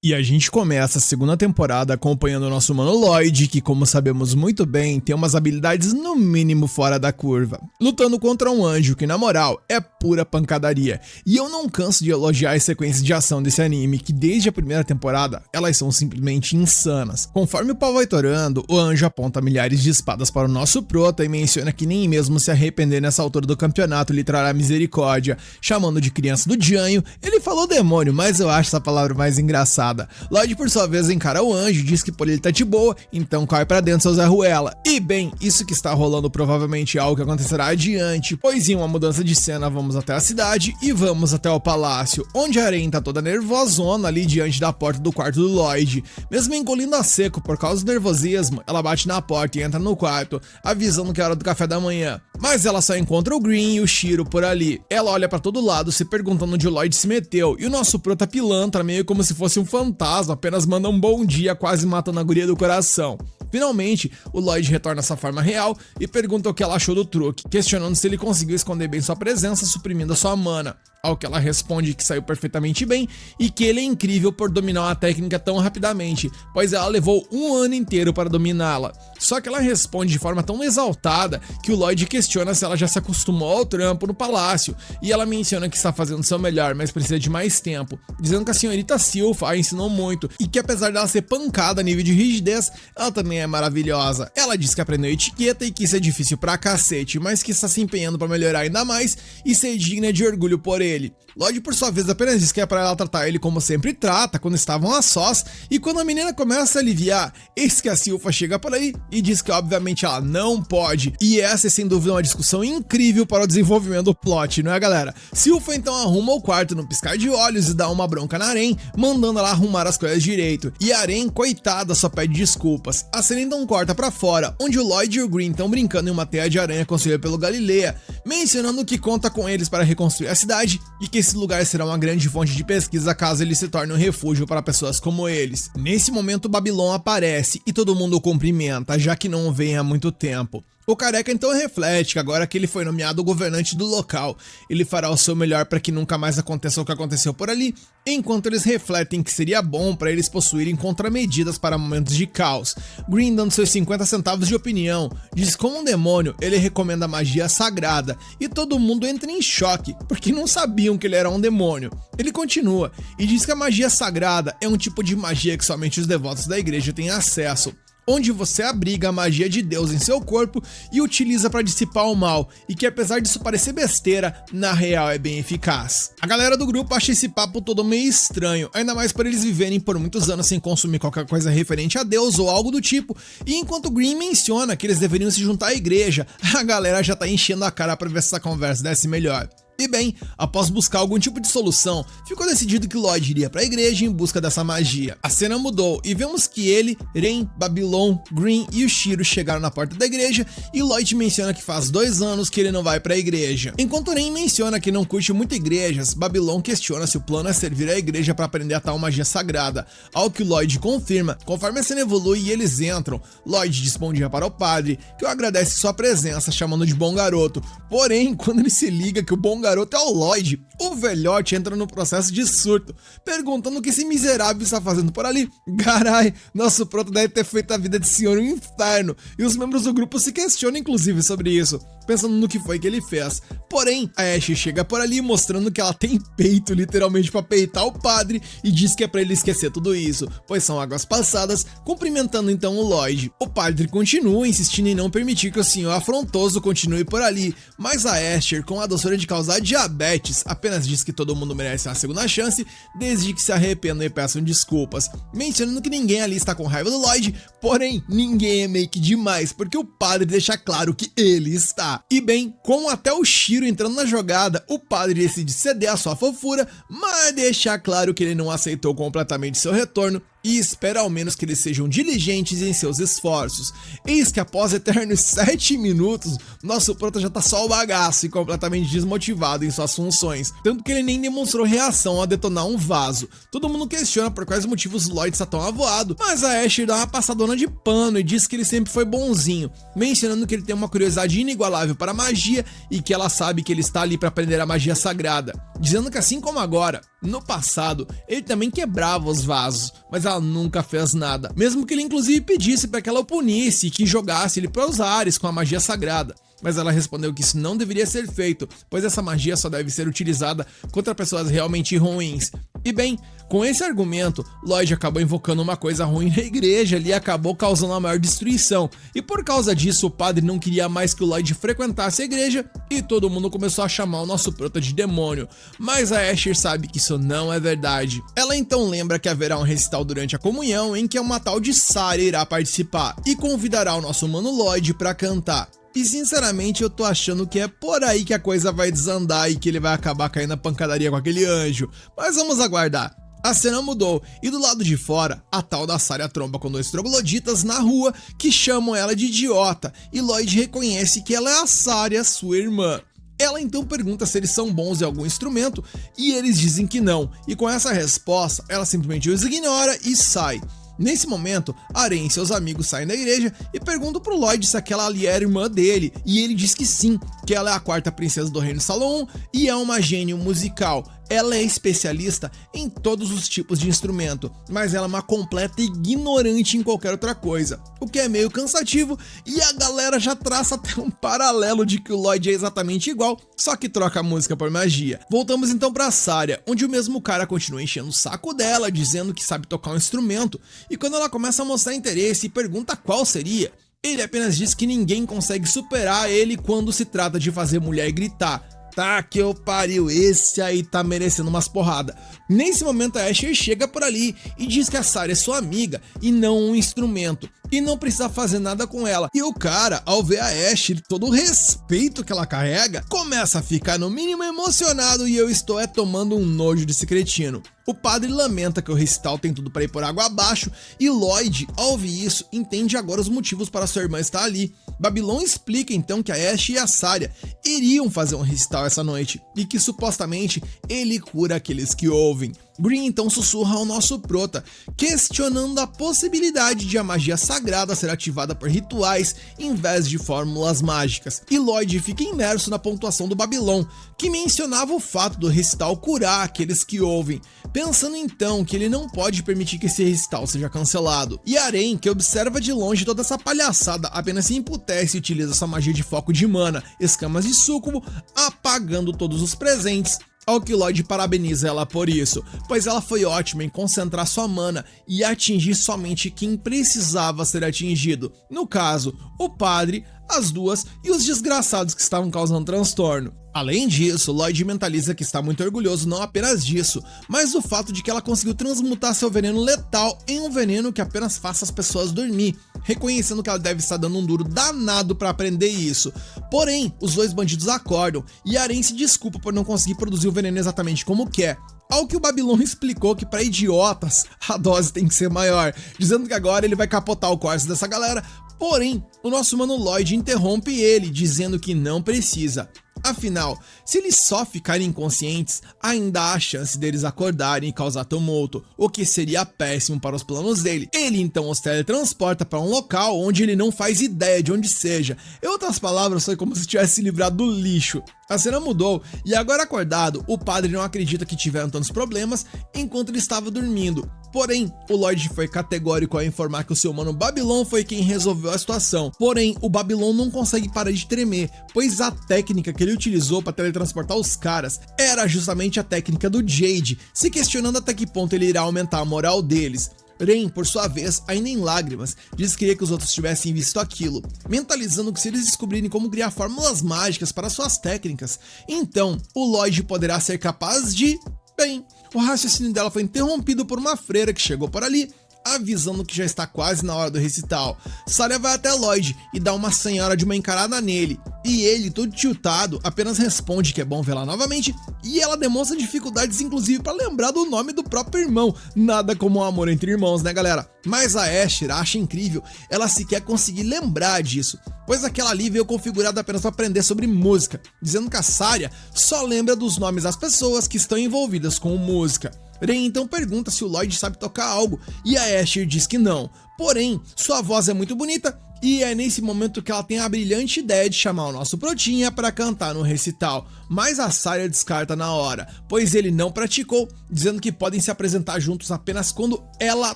E a gente começa a segunda temporada acompanhando o nosso mano Lloyd, que como sabemos muito bem, tem umas habilidades no mínimo fora da curva, lutando contra um anjo que na moral é pura pancadaria. E eu não canso de elogiar as sequências de ação desse anime, que desde a primeira temporada, elas são simplesmente insanas. Conforme o pau vai torando, o anjo aponta milhares de espadas para o nosso prota e menciona que nem mesmo se arrepender nessa altura do campeonato lhe trará misericórdia. Chamando de criança do Janho, ele falou demônio, mas eu acho essa palavra mais engraçada. Lloyd por sua vez encara o anjo, diz que por ele tá de boa, então cai pra dentro seu Zé Ruela. E bem, isso que está rolando provavelmente é algo que acontecerá adiante, pois em uma mudança de cena vamos até a cidade e vamos até o palácio, onde a Aren tá toda nervosona ali diante da porta do quarto do Lloyd. Mesmo engolindo a seco por causa do nervosismo, ela bate na porta e entra no quarto, avisando que é hora do café da manhã. Mas ela só encontra o Green e o Shiro por ali. Ela olha pra todo lado se perguntando onde o Lloyd se meteu, e o nosso prota pilantra meio como se fosse um fantasma, apenas manda um bom dia, quase matando a guria do coração. Finalmente, o Lloyd retorna à sua forma real e pergunta o que ela achou do truque, questionando se ele conseguiu esconder bem sua presença, suprimindo a sua mana. Ao que ela responde que saiu perfeitamente bem e que ele é incrível por dominar uma técnica tão rapidamente, pois ela levou um ano inteiro para dominá-la. Só que ela responde de forma tão exaltada que o Lloyd questiona se ela já se acostumou ao trampo no palácio, e ela menciona que está fazendo seu melhor, mas precisa de mais tempo, dizendo que a senhorita Silpha a ensinou muito e que apesar dela ser pancada a nível de rigidez, ela também é maravilhosa. Ela diz que aprendeu etiqueta e que isso é difícil pra cacete, mas que está se empenhando para melhorar ainda mais e ser digna de orgulho por ele. Lloyd por sua vez apenas diz que é pra ela tratar ele como sempre trata quando estavam a sós, e quando a menina começa a aliviar, eis que a Silpha chega por aí e diz que obviamente ela não pode, e essa é sem dúvida uma discussão incrível para o desenvolvimento do plot, não é galera? Silpha então arruma o quarto no piscar de olhos e dá uma bronca na Aren, mandando ela arrumar as coisas direito, e a Aren, coitada, só pede desculpas. A cena então corta pra fora, onde o Lloyd e o Green estão brincando em uma teia de aranha construída pelo Galileia, mencionando que conta com eles para reconstruir a cidade e que esse lugar será uma grande fonte de pesquisa caso ele se torne um refúgio para pessoas como eles. Nesse momento, Babylon aparece e todo mundo o cumprimenta, já que não o vem há muito tempo. O careca então reflete que agora que ele foi nomeado governante do local, ele fará o seu melhor para que nunca mais aconteça o que aconteceu por ali, enquanto eles refletem que seria bom para eles possuírem contramedidas para momentos de caos. Green, dando seus 50 centavos de opinião, diz que como um demônio ele recomenda magia sagrada, e todo mundo entra em choque, porque não sabiam que ele era um demônio. Ele continua e diz que a magia sagrada é um tipo de magia que somente os devotos da igreja têm acesso, onde você abriga a magia de Deus em seu corpo e utiliza para dissipar o mal, e que apesar disso parecer besteira, na real é bem eficaz. A galera do grupo acha esse papo todo meio estranho, ainda mais por eles viverem por muitos anos sem consumir qualquer coisa referente a Deus ou algo do tipo, e enquanto Green menciona que eles deveriam se juntar à igreja, a galera já tá enchendo a cara para ver se essa conversa desce melhor. E bem, após buscar algum tipo de solução, ficou decidido que Lloyd iria para a igreja em busca dessa magia. A cena mudou e vemos que ele, Ren, Babylon, Green e o Shiro chegaram na porta da igreja, e Lloyd menciona que faz 2 anos que ele não vai para a igreja. Enquanto Ren menciona que não curte muito igrejas, Babylon questiona se o plano é servir à igreja para aprender a tal magia sagrada, ao que Lloyd confirma. Conforme a cena evolui e eles entram, Lloyd diz bom dia para o padre, que o agradece sua presença, chamando de bom garoto. Porém, quando ele se liga que o bom garoto é o Lloyd, o velhote entra no processo de surto, perguntando o que esse miserável está fazendo por ali. Carai, nosso proto deve ter feito a vida de senhor um inferno, e os membros do grupo se questionam inclusive sobre isso, pensando no que foi que ele fez. Porém, a Ashe chega por ali mostrando que ela tem peito literalmente para peitar o padre, e diz que é para ele esquecer tudo isso, pois são águas passadas, cumprimentando então o Lloyd. O padre continua insistindo em não permitir que o senhor afrontoso continue por ali, mas a Ashe, com a doçura de causar diabetes, apenas diz que todo mundo merece uma segunda chance, desde que se arrependam e peçam desculpas, mencionando que ninguém ali está com raiva do Lloyd, porém, ninguém é meio que demais, porque o padre deixa claro que ele está. E bem, com até o Shiro entrando na jogada, o padre decide ceder a sua fofura, mas deixar claro que ele não aceitou completamente seu retorno, e espera ao menos que eles sejam diligentes em seus esforços. Eis que após eternos 7 minutos, nosso prota já tá só o bagaço e completamente desmotivado em suas funções, tanto que ele nem demonstrou reação a detonar um vaso. Todo mundo questiona por quais motivos Lloyd está tão avoado, mas a Ashe dá uma passadona de pano e diz que ele sempre foi bonzinho, mencionando que ele tem uma curiosidade inigualável para a magia e que ela sabe que ele está ali para aprender a magia sagrada, dizendo que assim como agora, No passado, ele também quebrava os vasos, mas ela nunca fez nada, mesmo que ele inclusive pedisse para que ela o punisse e que jogasse ele para os ares com a magia sagrada. Mas ela respondeu que isso não deveria ser feito, pois essa magia só deve ser utilizada contra pessoas realmente ruins. E bem, com esse argumento, Lloyd acabou invocando uma coisa ruim na igreja ali e acabou causando a maior destruição. E por causa disso, o padre não queria mais que o Lloyd frequentasse a igreja e todo mundo começou a chamar o nosso prota de demônio. Mas a Asher sabe que isso não é verdade. Ela então lembra que haverá um recital durante a comunhão em que uma tal de Saria irá participar e convidará o nosso mano Lloyd para cantar. E sinceramente eu tô achando que é por aí que a coisa vai desandar e que ele vai acabar caindo na pancadaria com aquele anjo. Mas vamos aguardar. A cena mudou e do lado de fora, a tal da Saria tromba com 2 trogloditas na rua que chamam ela de idiota e Lloyd reconhece que ela é a Saria, sua irmã. Ela então pergunta se eles são bons em algum instrumento e eles dizem que não, e com essa resposta ela simplesmente os ignora e sai. Nesse momento, Aren e seus amigos saem da igreja e perguntam pro Lloyd se aquela ali era irmã dele, e ele diz que sim, que ela é a 4ª princesa do reino Salomão e é uma gênio musical. Ela é especialista em todos os tipos de instrumento, mas ela é uma completa ignorante em qualquer outra coisa, o que é meio cansativo, e a galera já traça até um paralelo de que o Lloyd é exatamente igual, só que troca a música por magia. Voltamos então pra Saria, onde o mesmo cara continua enchendo o saco dela, dizendo que sabe tocar um instrumento, e quando ela começa a mostrar interesse e pergunta qual seria, ele apenas diz que ninguém consegue superar ele quando se trata de fazer mulher gritar. Tá que eu pariu, esse aí tá merecendo umas porradas. Nesse momento a Asher chega por ali e diz que a Saria é sua amiga e não um instrumento, e não precisa fazer nada com ela. E o cara, ao ver a Asher, todo o respeito que ela carrega, começa a ficar no mínimo emocionado e eu estou tomando um nojo desse cretino. O padre lamenta que o recital tem tudo para ir por água abaixo e Lloyd, ao ouvir isso, entende agora os motivos para sua irmã estar ali. Babylon explica então que a Asher e a Saria iriam fazer um recital essa noite e que supostamente ele cura aqueles que ouvem. Green então sussurra ao nosso prota, questionando a possibilidade de a magia sagrada ser ativada por rituais em vez de fórmulas mágicas. E Lloyd fica imerso na pontuação do Babylon, que mencionava o fato do recital curar aqueles que ouvem, pensando então que ele não pode permitir que esse recital seja cancelado. E Aren, que observa de longe toda essa palhaçada, apenas se emputece e utiliza sua magia de foco de mana, escamas de súcubo, apagando todos os presentes. Ao que Lloyd parabeniza ela por isso, pois ela foi ótima em concentrar sua mana e atingir somente quem precisava ser atingido, no caso, o padre, as duas e os desgraçados que estavam causando transtorno. Além disso, Lloyd mentaliza que está muito orgulhoso não apenas disso, mas do fato de que ela conseguiu transmutar seu veneno letal em um veneno que apenas faça as pessoas dormir, reconhecendo que ela deve estar dando um duro danado para aprender isso. Porém, os 2 bandidos acordam e Aren se desculpa por não conseguir produzir o veneno exatamente como quer. Ao que o Babylon explicou que para idiotas a dose tem que ser maior, dizendo que agora ele vai capotar o corte dessa galera, porém, o nosso mano Lloyd interrompe ele, dizendo que não precisa. Afinal, se eles só ficarem inconscientes, ainda há chance deles acordarem e causar tumulto, o que seria péssimo para os planos dele. Ele então os teletransporta para um local onde ele não faz ideia de onde seja. Em outras palavras, foi como se tivesse se livrado do lixo. A cena mudou e agora acordado, o padre não acredita que tiveram tantos problemas enquanto ele estava dormindo. Porém, o Lloyd foi categórico ao informar que o seu mano Babylon foi quem resolveu a situação. Porém, o Babylon não consegue parar de tremer, pois a técnica que ele utilizou para teletransportar os caras era justamente a técnica do Jade, se questionando até que ponto ele irá aumentar a moral deles. Ren, por sua vez, ainda em lágrimas, diz que queria que os outros tivessem visto aquilo, mentalizando que se eles descobrirem como criar fórmulas mágicas para suas técnicas, então o Lloyd poderá ser capaz de... Bem, o raciocínio dela foi interrompido por uma freira que chegou por ali, avisando que já está quase na hora do recital. Saria vai até Lloyd e dá uma senhora de uma encarada nele, e ele, todo tiltado, apenas responde que é bom vê-la novamente, e ela demonstra dificuldades inclusive para lembrar do nome do próprio irmão. Nada como um amor entre irmãos, né galera? Mas a Asher acha incrível ela sequer conseguir lembrar disso, pois aquela ali veio configurada apenas para aprender sobre música, dizendo que a Saria só lembra dos nomes das pessoas que estão envolvidas com música. Ren então pergunta se o Lloyd sabe tocar algo, e a Asher diz que não, porém, sua voz é muito bonita E é nesse momento que ela tem a brilhante ideia de chamar o nosso Protinha para cantar no recital, mas a Saria descarta na hora, pois ele não praticou, dizendo que podem se apresentar juntos apenas quando ela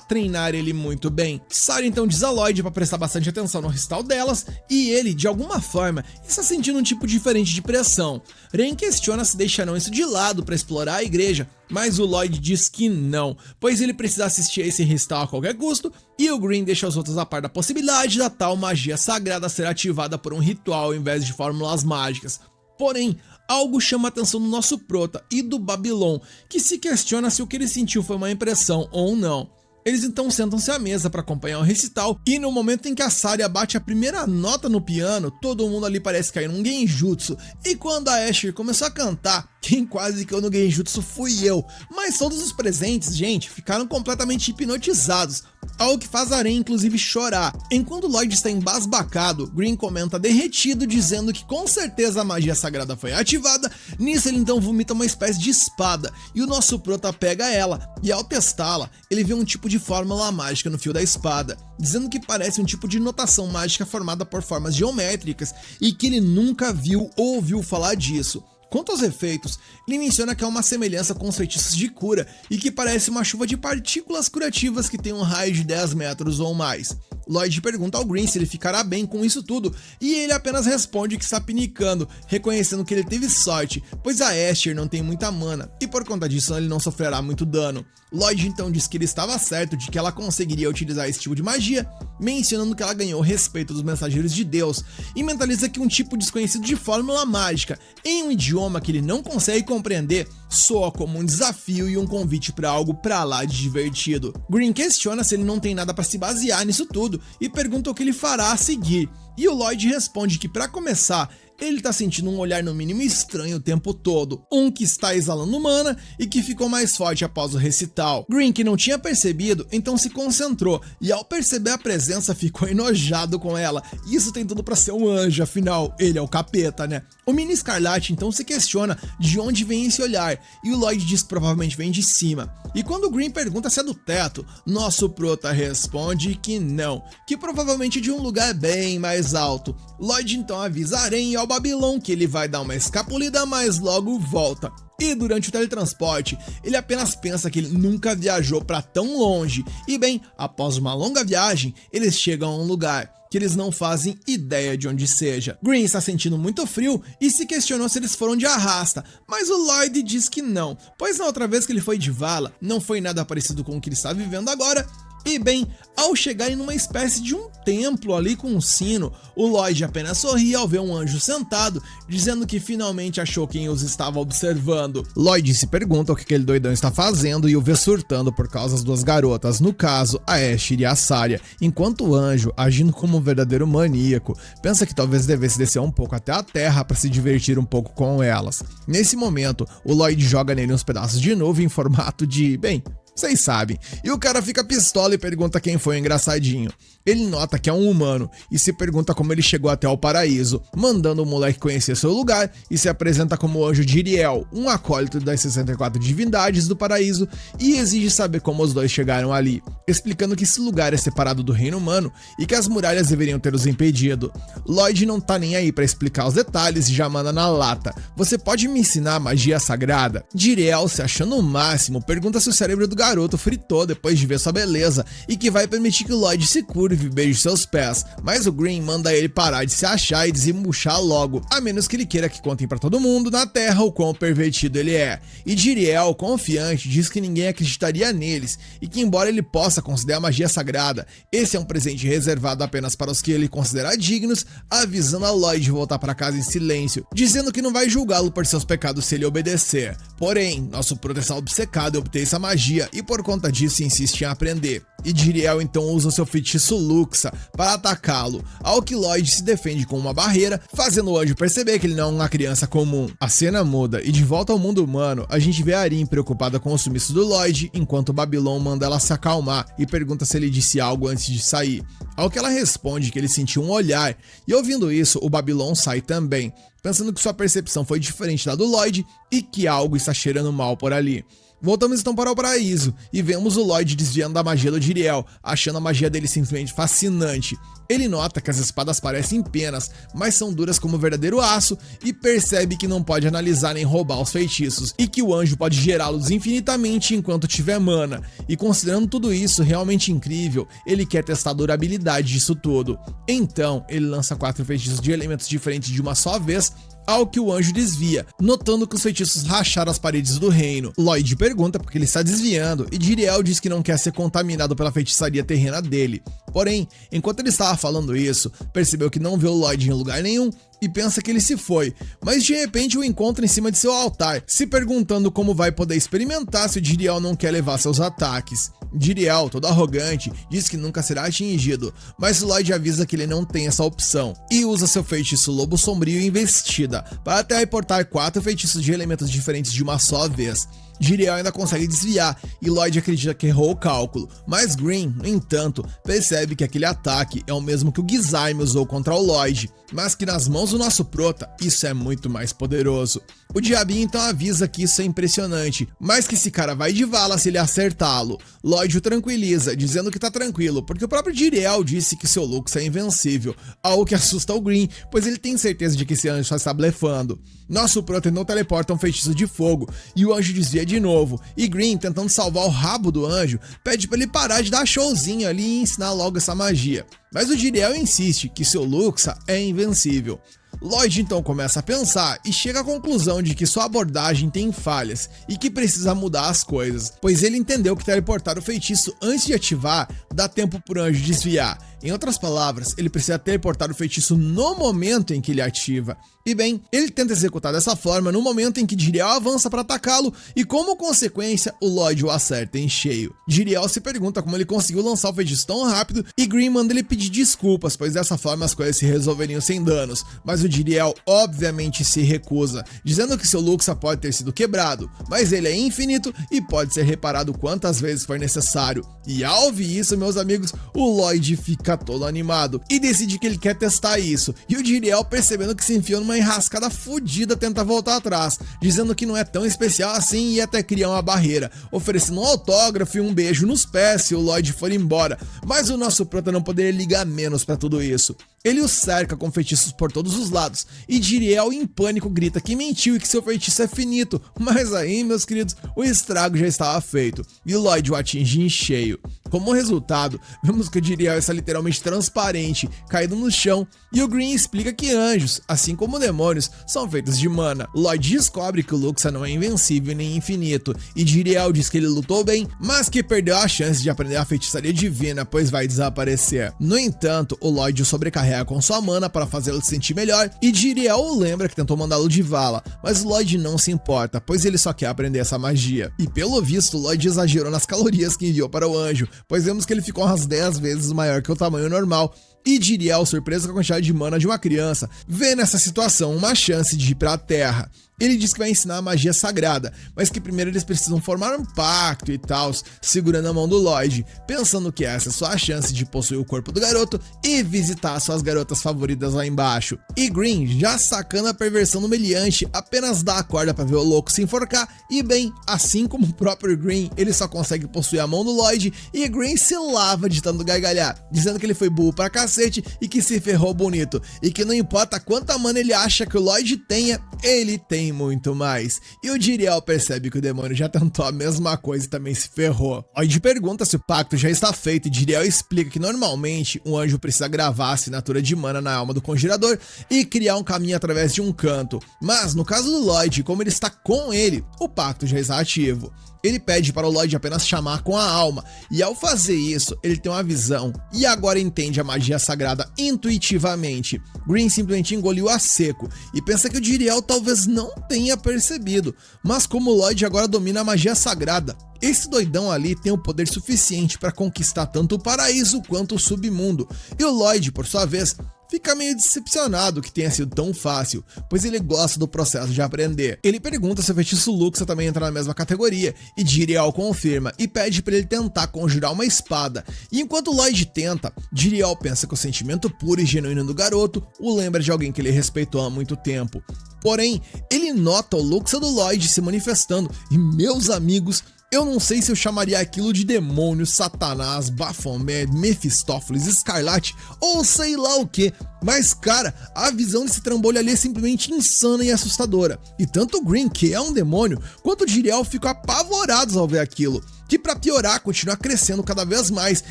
treinar ele muito bem. Saria então diz a Lloyd para prestar bastante atenção no recital delas, e ele, de alguma forma, está sentindo um tipo diferente de pressão. Ren questiona se deixarão isso de lado para explorar a igreja, mas o Lloyd diz que não, pois ele precisa assistir a esse recital a qualquer custo, e o Green deixa os outros a par da possibilidade da tal magia sagrada ser ativada por um ritual ao invés de fórmulas mágicas. Porém, algo chama a atenção do nosso prota e do Babylon, que se questiona se o que ele sentiu foi uma impressão ou não. Eles então sentam-se à mesa para acompanhar o recital, e no momento em que a Saria bate a primeira nota no piano, todo mundo ali parece cair num genjutsu, e quando a Asher começou a cantar, quem quase caiu no genjutsu fui eu, mas todos os presentes, gente, ficaram completamente hipnotizados, algo que faz a Ren inclusive chorar. Enquanto Lloyd está embasbacado, Green comenta derretido, dizendo que com certeza a magia sagrada foi ativada. Nisso ele então vomita uma espécie de espada, e o nosso prota pega ela, e ao testá-la, ele vê um tipo de fórmula mágica no fio da espada, dizendo que parece um tipo de notação mágica formada por formas geométricas, e que ele nunca viu ou ouviu falar disso. Quanto aos efeitos, ele menciona que há uma semelhança com os feitiços de cura e que parece uma chuva de partículas curativas que tem um raio de 10 metros ou mais. Lloyd pergunta ao Green se ele ficará bem com isso tudo, e ele apenas responde que está pinicando, reconhecendo que ele teve sorte, pois a Asher não tem muita mana, e por conta disso ele não sofrerá muito dano. Lloyd então diz que ele estava certo de que ela conseguiria utilizar esse tipo de magia, mencionando que ela ganhou o respeito dos mensageiros de Deus, e mentaliza que um tipo desconhecido de fórmula mágica, em um idioma que ele não consegue compreender, soa como um desafio e um convite para algo pra lá de divertido. Green questiona se ele não tem nada para se basear nisso tudo e pergunta o que ele fará a seguir, e o Lloyd responde que para começar, ele tá sentindo um olhar no mínimo estranho o tempo todo, um que está exalando mana e que ficou mais forte após o recital. Green, que não tinha percebido, então se concentrou e ao perceber a presença ficou enojado com ela. Isso tem tudo pra ser um anjo, afinal ele é o capeta, né? O Mini Escarlate então se questiona de onde vem esse olhar, e o Lloyd diz que provavelmente vem de cima. E quando o Green pergunta se é do teto, nosso prota responde que não, que provavelmente de um lugar bem mais alto. Lloyd então avisa a Ren e ao Babylon que ele vai dar uma escapulida, mas logo volta. E durante o teletransporte, ele apenas pensa que ele nunca viajou para tão longe, e bem, após uma longa viagem, eles chegam a um lugar que eles não fazem ideia de onde seja. Green está sentindo muito frio e se questionou se eles foram de arrasta, mas o Lloyd diz que não, pois na outra vez que ele foi de vala, não foi nada parecido com o que ele está vivendo agora. E bem, ao chegarem numa espécie de um templo ali com um sino, o Lloyd apenas sorri ao ver um anjo sentado, dizendo que finalmente achou quem os estava observando. Lloyd se pergunta o que aquele doidão está fazendo e o vê surtando por causa das duas garotas, no caso, a Asher e a Saria, enquanto o anjo, agindo como um verdadeiro maníaco, pensa que talvez devesse descer um pouco até a terra para se divertir um pouco com elas. Nesse momento, o Lloyd joga nele uns pedaços de nuvem em formato de, bem, vocês sabem, e o cara fica pistola e pergunta quem foi o engraçadinho. Ele nota que é um humano e se pergunta como ele chegou até o paraíso, mandando o moleque conhecer seu lugar e se apresenta como o anjo Jiriel, um acólito das 64 divindades do paraíso, e exige saber como os dois chegaram ali, explicando que esse lugar é separado do reino humano e que as muralhas deveriam ter os impedido. Lloyd não tá nem aí pra explicar os detalhes e já manda na lata: você pode me ensinar magia sagrada? Jiriel, se achando o máximo, pergunta se o cérebro do garoto fritou depois de ver sua beleza e que vai permitir que o Lloyd se curve e beije seus pés, mas o Green manda ele parar de se achar e desembuchar logo, a menos que ele queira que contem pra todo mundo na Terra o quão pervertido ele é. E Jiriel, confiante, diz que ninguém acreditaria neles e que, embora ele possa considerar a magia sagrada, esse é um presente reservado apenas para os que ele considera dignos, avisando a Lloyd voltar para casa em silêncio, dizendo que não vai julgá-lo por seus pecados se ele obedecer. Porém, nosso prota está obcecado em obter essa magia e por conta disso insiste em aprender. E Jiriel então usa o seu feitiço Luxa para atacá-lo, ao que Lloyd se defende com uma barreira, fazendo o anjo perceber que ele não é uma criança comum. A cena muda e de volta ao mundo humano, a gente vê a Arin preocupada com o sumiço do Lloyd, enquanto o Babylon manda ela se acalmar e pergunta se ele disse algo antes de sair, ao que ela responde que ele sentiu um olhar, e ouvindo isso, o Babylon sai também, pensando que sua percepção foi diferente da do Lloyd e que algo está cheirando mal por ali. Voltamos então para o paraíso e vemos o Lloyd desviando da magia do Jiriel, achando a magia dele simplesmente fascinante. Ele nota que as espadas parecem penas, mas são duras como verdadeiro aço e percebe que não pode analisar nem roubar os feitiços e que o anjo pode gerá-los infinitamente enquanto tiver mana. E considerando tudo isso realmente incrível, ele quer testar a durabilidade disso tudo. Então, ele lança 4 feitiços de elementos diferentes de uma só vez, ao que o anjo desvia, notando que os feitiços racharam as paredes do reino. Lloyd pergunta por que ele está desviando e Jiriel diz que não quer ser contaminado pela feitiçaria terrena dele. Porém, enquanto ele estava falando isso, percebeu que não vê o Lloyd em lugar nenhum e pensa que ele se foi, mas de repente o encontra em cima de seu altar, se perguntando como vai poder experimentar se o Jiriel não quer levar seus ataques. Jiriel, todo arrogante, diz que nunca será atingido, mas Lloyd avisa que ele não tem essa opção e usa seu feitiço Lobo Sombrio Investida para teleportar 4 feitiços de elementos diferentes de uma só vez. Jiriel ainda consegue desviar e Lloyd acredita que errou o cálculo, mas Green, no entanto, percebe que aquele ataque é o mesmo que o Gizime usou contra o Lloyd, mas que nas mãos do nosso prota isso é muito mais poderoso. O Diabinho então avisa que isso é impressionante, mas que esse cara vai de vala se ele acertá-lo. Lloyd o tranquiliza, dizendo que tá tranquilo, porque o próprio Jiriel disse que seu Lux é invencível, algo que assusta o Green, pois ele tem certeza de que esse anjo só está blefando. Nosso prota não teleporta um feitiço de fogo e o anjo desvia de novo, e Green, tentando salvar o rabo do anjo, pede pra ele parar de dar showzinho ali e ensinar logo essa magia. Mas o Jiriel insiste que seu Luxa é invencível. Lloyd então começa a pensar e chega à conclusão de que sua abordagem tem falhas e que precisa mudar as coisas, pois ele entendeu que teleportar o feitiço antes de ativar dá tempo pro anjo desviar. Em outras palavras, ele precisa teleportar o feitiço no momento em que ele ativa. E bem, ele tenta executar dessa forma no momento em que Jiriel avança para atacá-lo e como consequência, o Lloyd o acerta em cheio. Jiriel se pergunta como ele conseguiu lançar o feitiço tão rápido e Green manda ele pedir desculpas, pois dessa forma as coisas se resolveriam sem danos, mas o Jiriel obviamente se recusa, dizendo que seu Luxa pode ter sido quebrado, mas ele é infinito e pode ser reparado quantas vezes for necessário. E ao ouvir isso, meus amigos, o Lloyd fica todo animado e decide que ele quer testar isso, e o Jiriel, percebendo que se enfiou numa enrascada fodida, tenta voltar atrás, dizendo que não é tão especial assim e até cria uma barreira, oferecendo um autógrafo e um beijo nos pés se o Lloyd for embora, mas o nosso prota não poderia ligar menos pra tudo isso. Ele o cerca com feitiços por todos os lados, e Jiriel, em pânico, grita que mentiu e que seu feitiço é finito, mas aí, meus queridos, o estrago já estava feito, e o Lloyd o atinge em cheio. Como resultado, vemos que o Jiriel está literalmente transparente, caído no chão, e o Green explica que anjos, assim como demônios, são feitos de mana. Lloyd descobre que o Luxa não é invencível nem infinito, e Jiriel diz que ele lutou bem, mas que perdeu a chance de aprender a feitiçaria divina, pois vai desaparecer. No entanto, o Lloyd o sobrecarrega com sua mana para fazê-lo se sentir melhor, e Jiriel o lembra que tentou mandá-lo de vala, mas Lloyd não se importa, pois ele só quer aprender essa magia. E pelo visto, Lloyd exagerou nas calorias que enviou para o anjo, pois vemos que ele ficou umas 10 vezes maior que o tamanho normal, e Jiriel, surpreso com a quantidade de mana de uma criança, vê nessa situação uma chance de ir para a Terra. Ele diz que vai ensinar a magia sagrada, mas que primeiro eles precisam formar um pacto e tal, segurando a mão do Lloyd, pensando que essa é só a chance de possuir o corpo do garoto e visitar suas garotas favoritas lá embaixo. E Green, já sacando a perversão do meliante, apenas dá a corda para ver o louco se enforcar, e bem, assim como o próprio Green, ele só consegue possuir a mão do Lloyd, e Green se lava de tanto gargalhar, dizendo que ele foi burro pra cacete e que se ferrou bonito, e que não importa quanta mana ele acha que o Lloyd tenha, ele tem muito mais. E o Jiriel percebe que o demônio já tentou a mesma coisa e também se ferrou. Lloyd pergunta se o pacto já está feito e Jiriel explica que normalmente um anjo precisa gravar a assinatura de mana na alma do conjurador e criar um caminho através de um canto, mas no caso do Lloyd, como ele está com ele, o pacto já está ativo. Ele pede para o Lloyd apenas chamar com a alma, e ao fazer isso, ele tem uma visão, e agora entende a magia sagrada intuitivamente. Green simplesmente engoliu a seco, e pensa que o Jiriel talvez não tenha percebido, mas como o Lloyd agora domina a magia sagrada, esse doidão ali tem o poder suficiente para conquistar tanto o paraíso quanto o submundo, e o Lloyd, por sua vez, fica meio decepcionado que tenha sido tão fácil, pois ele gosta do processo de aprender. Ele pergunta se o feitiço Luxa também entra na mesma categoria, e Jiriel confirma e pede para ele tentar conjurar uma espada. E enquanto Lloyd tenta, Jiriel pensa que o sentimento puro e genuíno do garoto o lembra de alguém que ele respeitou há muito tempo. Porém, ele nota o Luxa do Lloyd se manifestando, e meus amigos, Eu não sei se eu chamaria aquilo de demônio, Satanás, Baphomet, Mefistófeles, Escarlate ou sei lá o que, mas cara, a visão desse trambolho ali é simplesmente insana e assustadora. E tanto o Green, que é um demônio, quanto o Jiriel ficam apavorados ao ver aquilo, que pra piorar continua crescendo cada vez mais,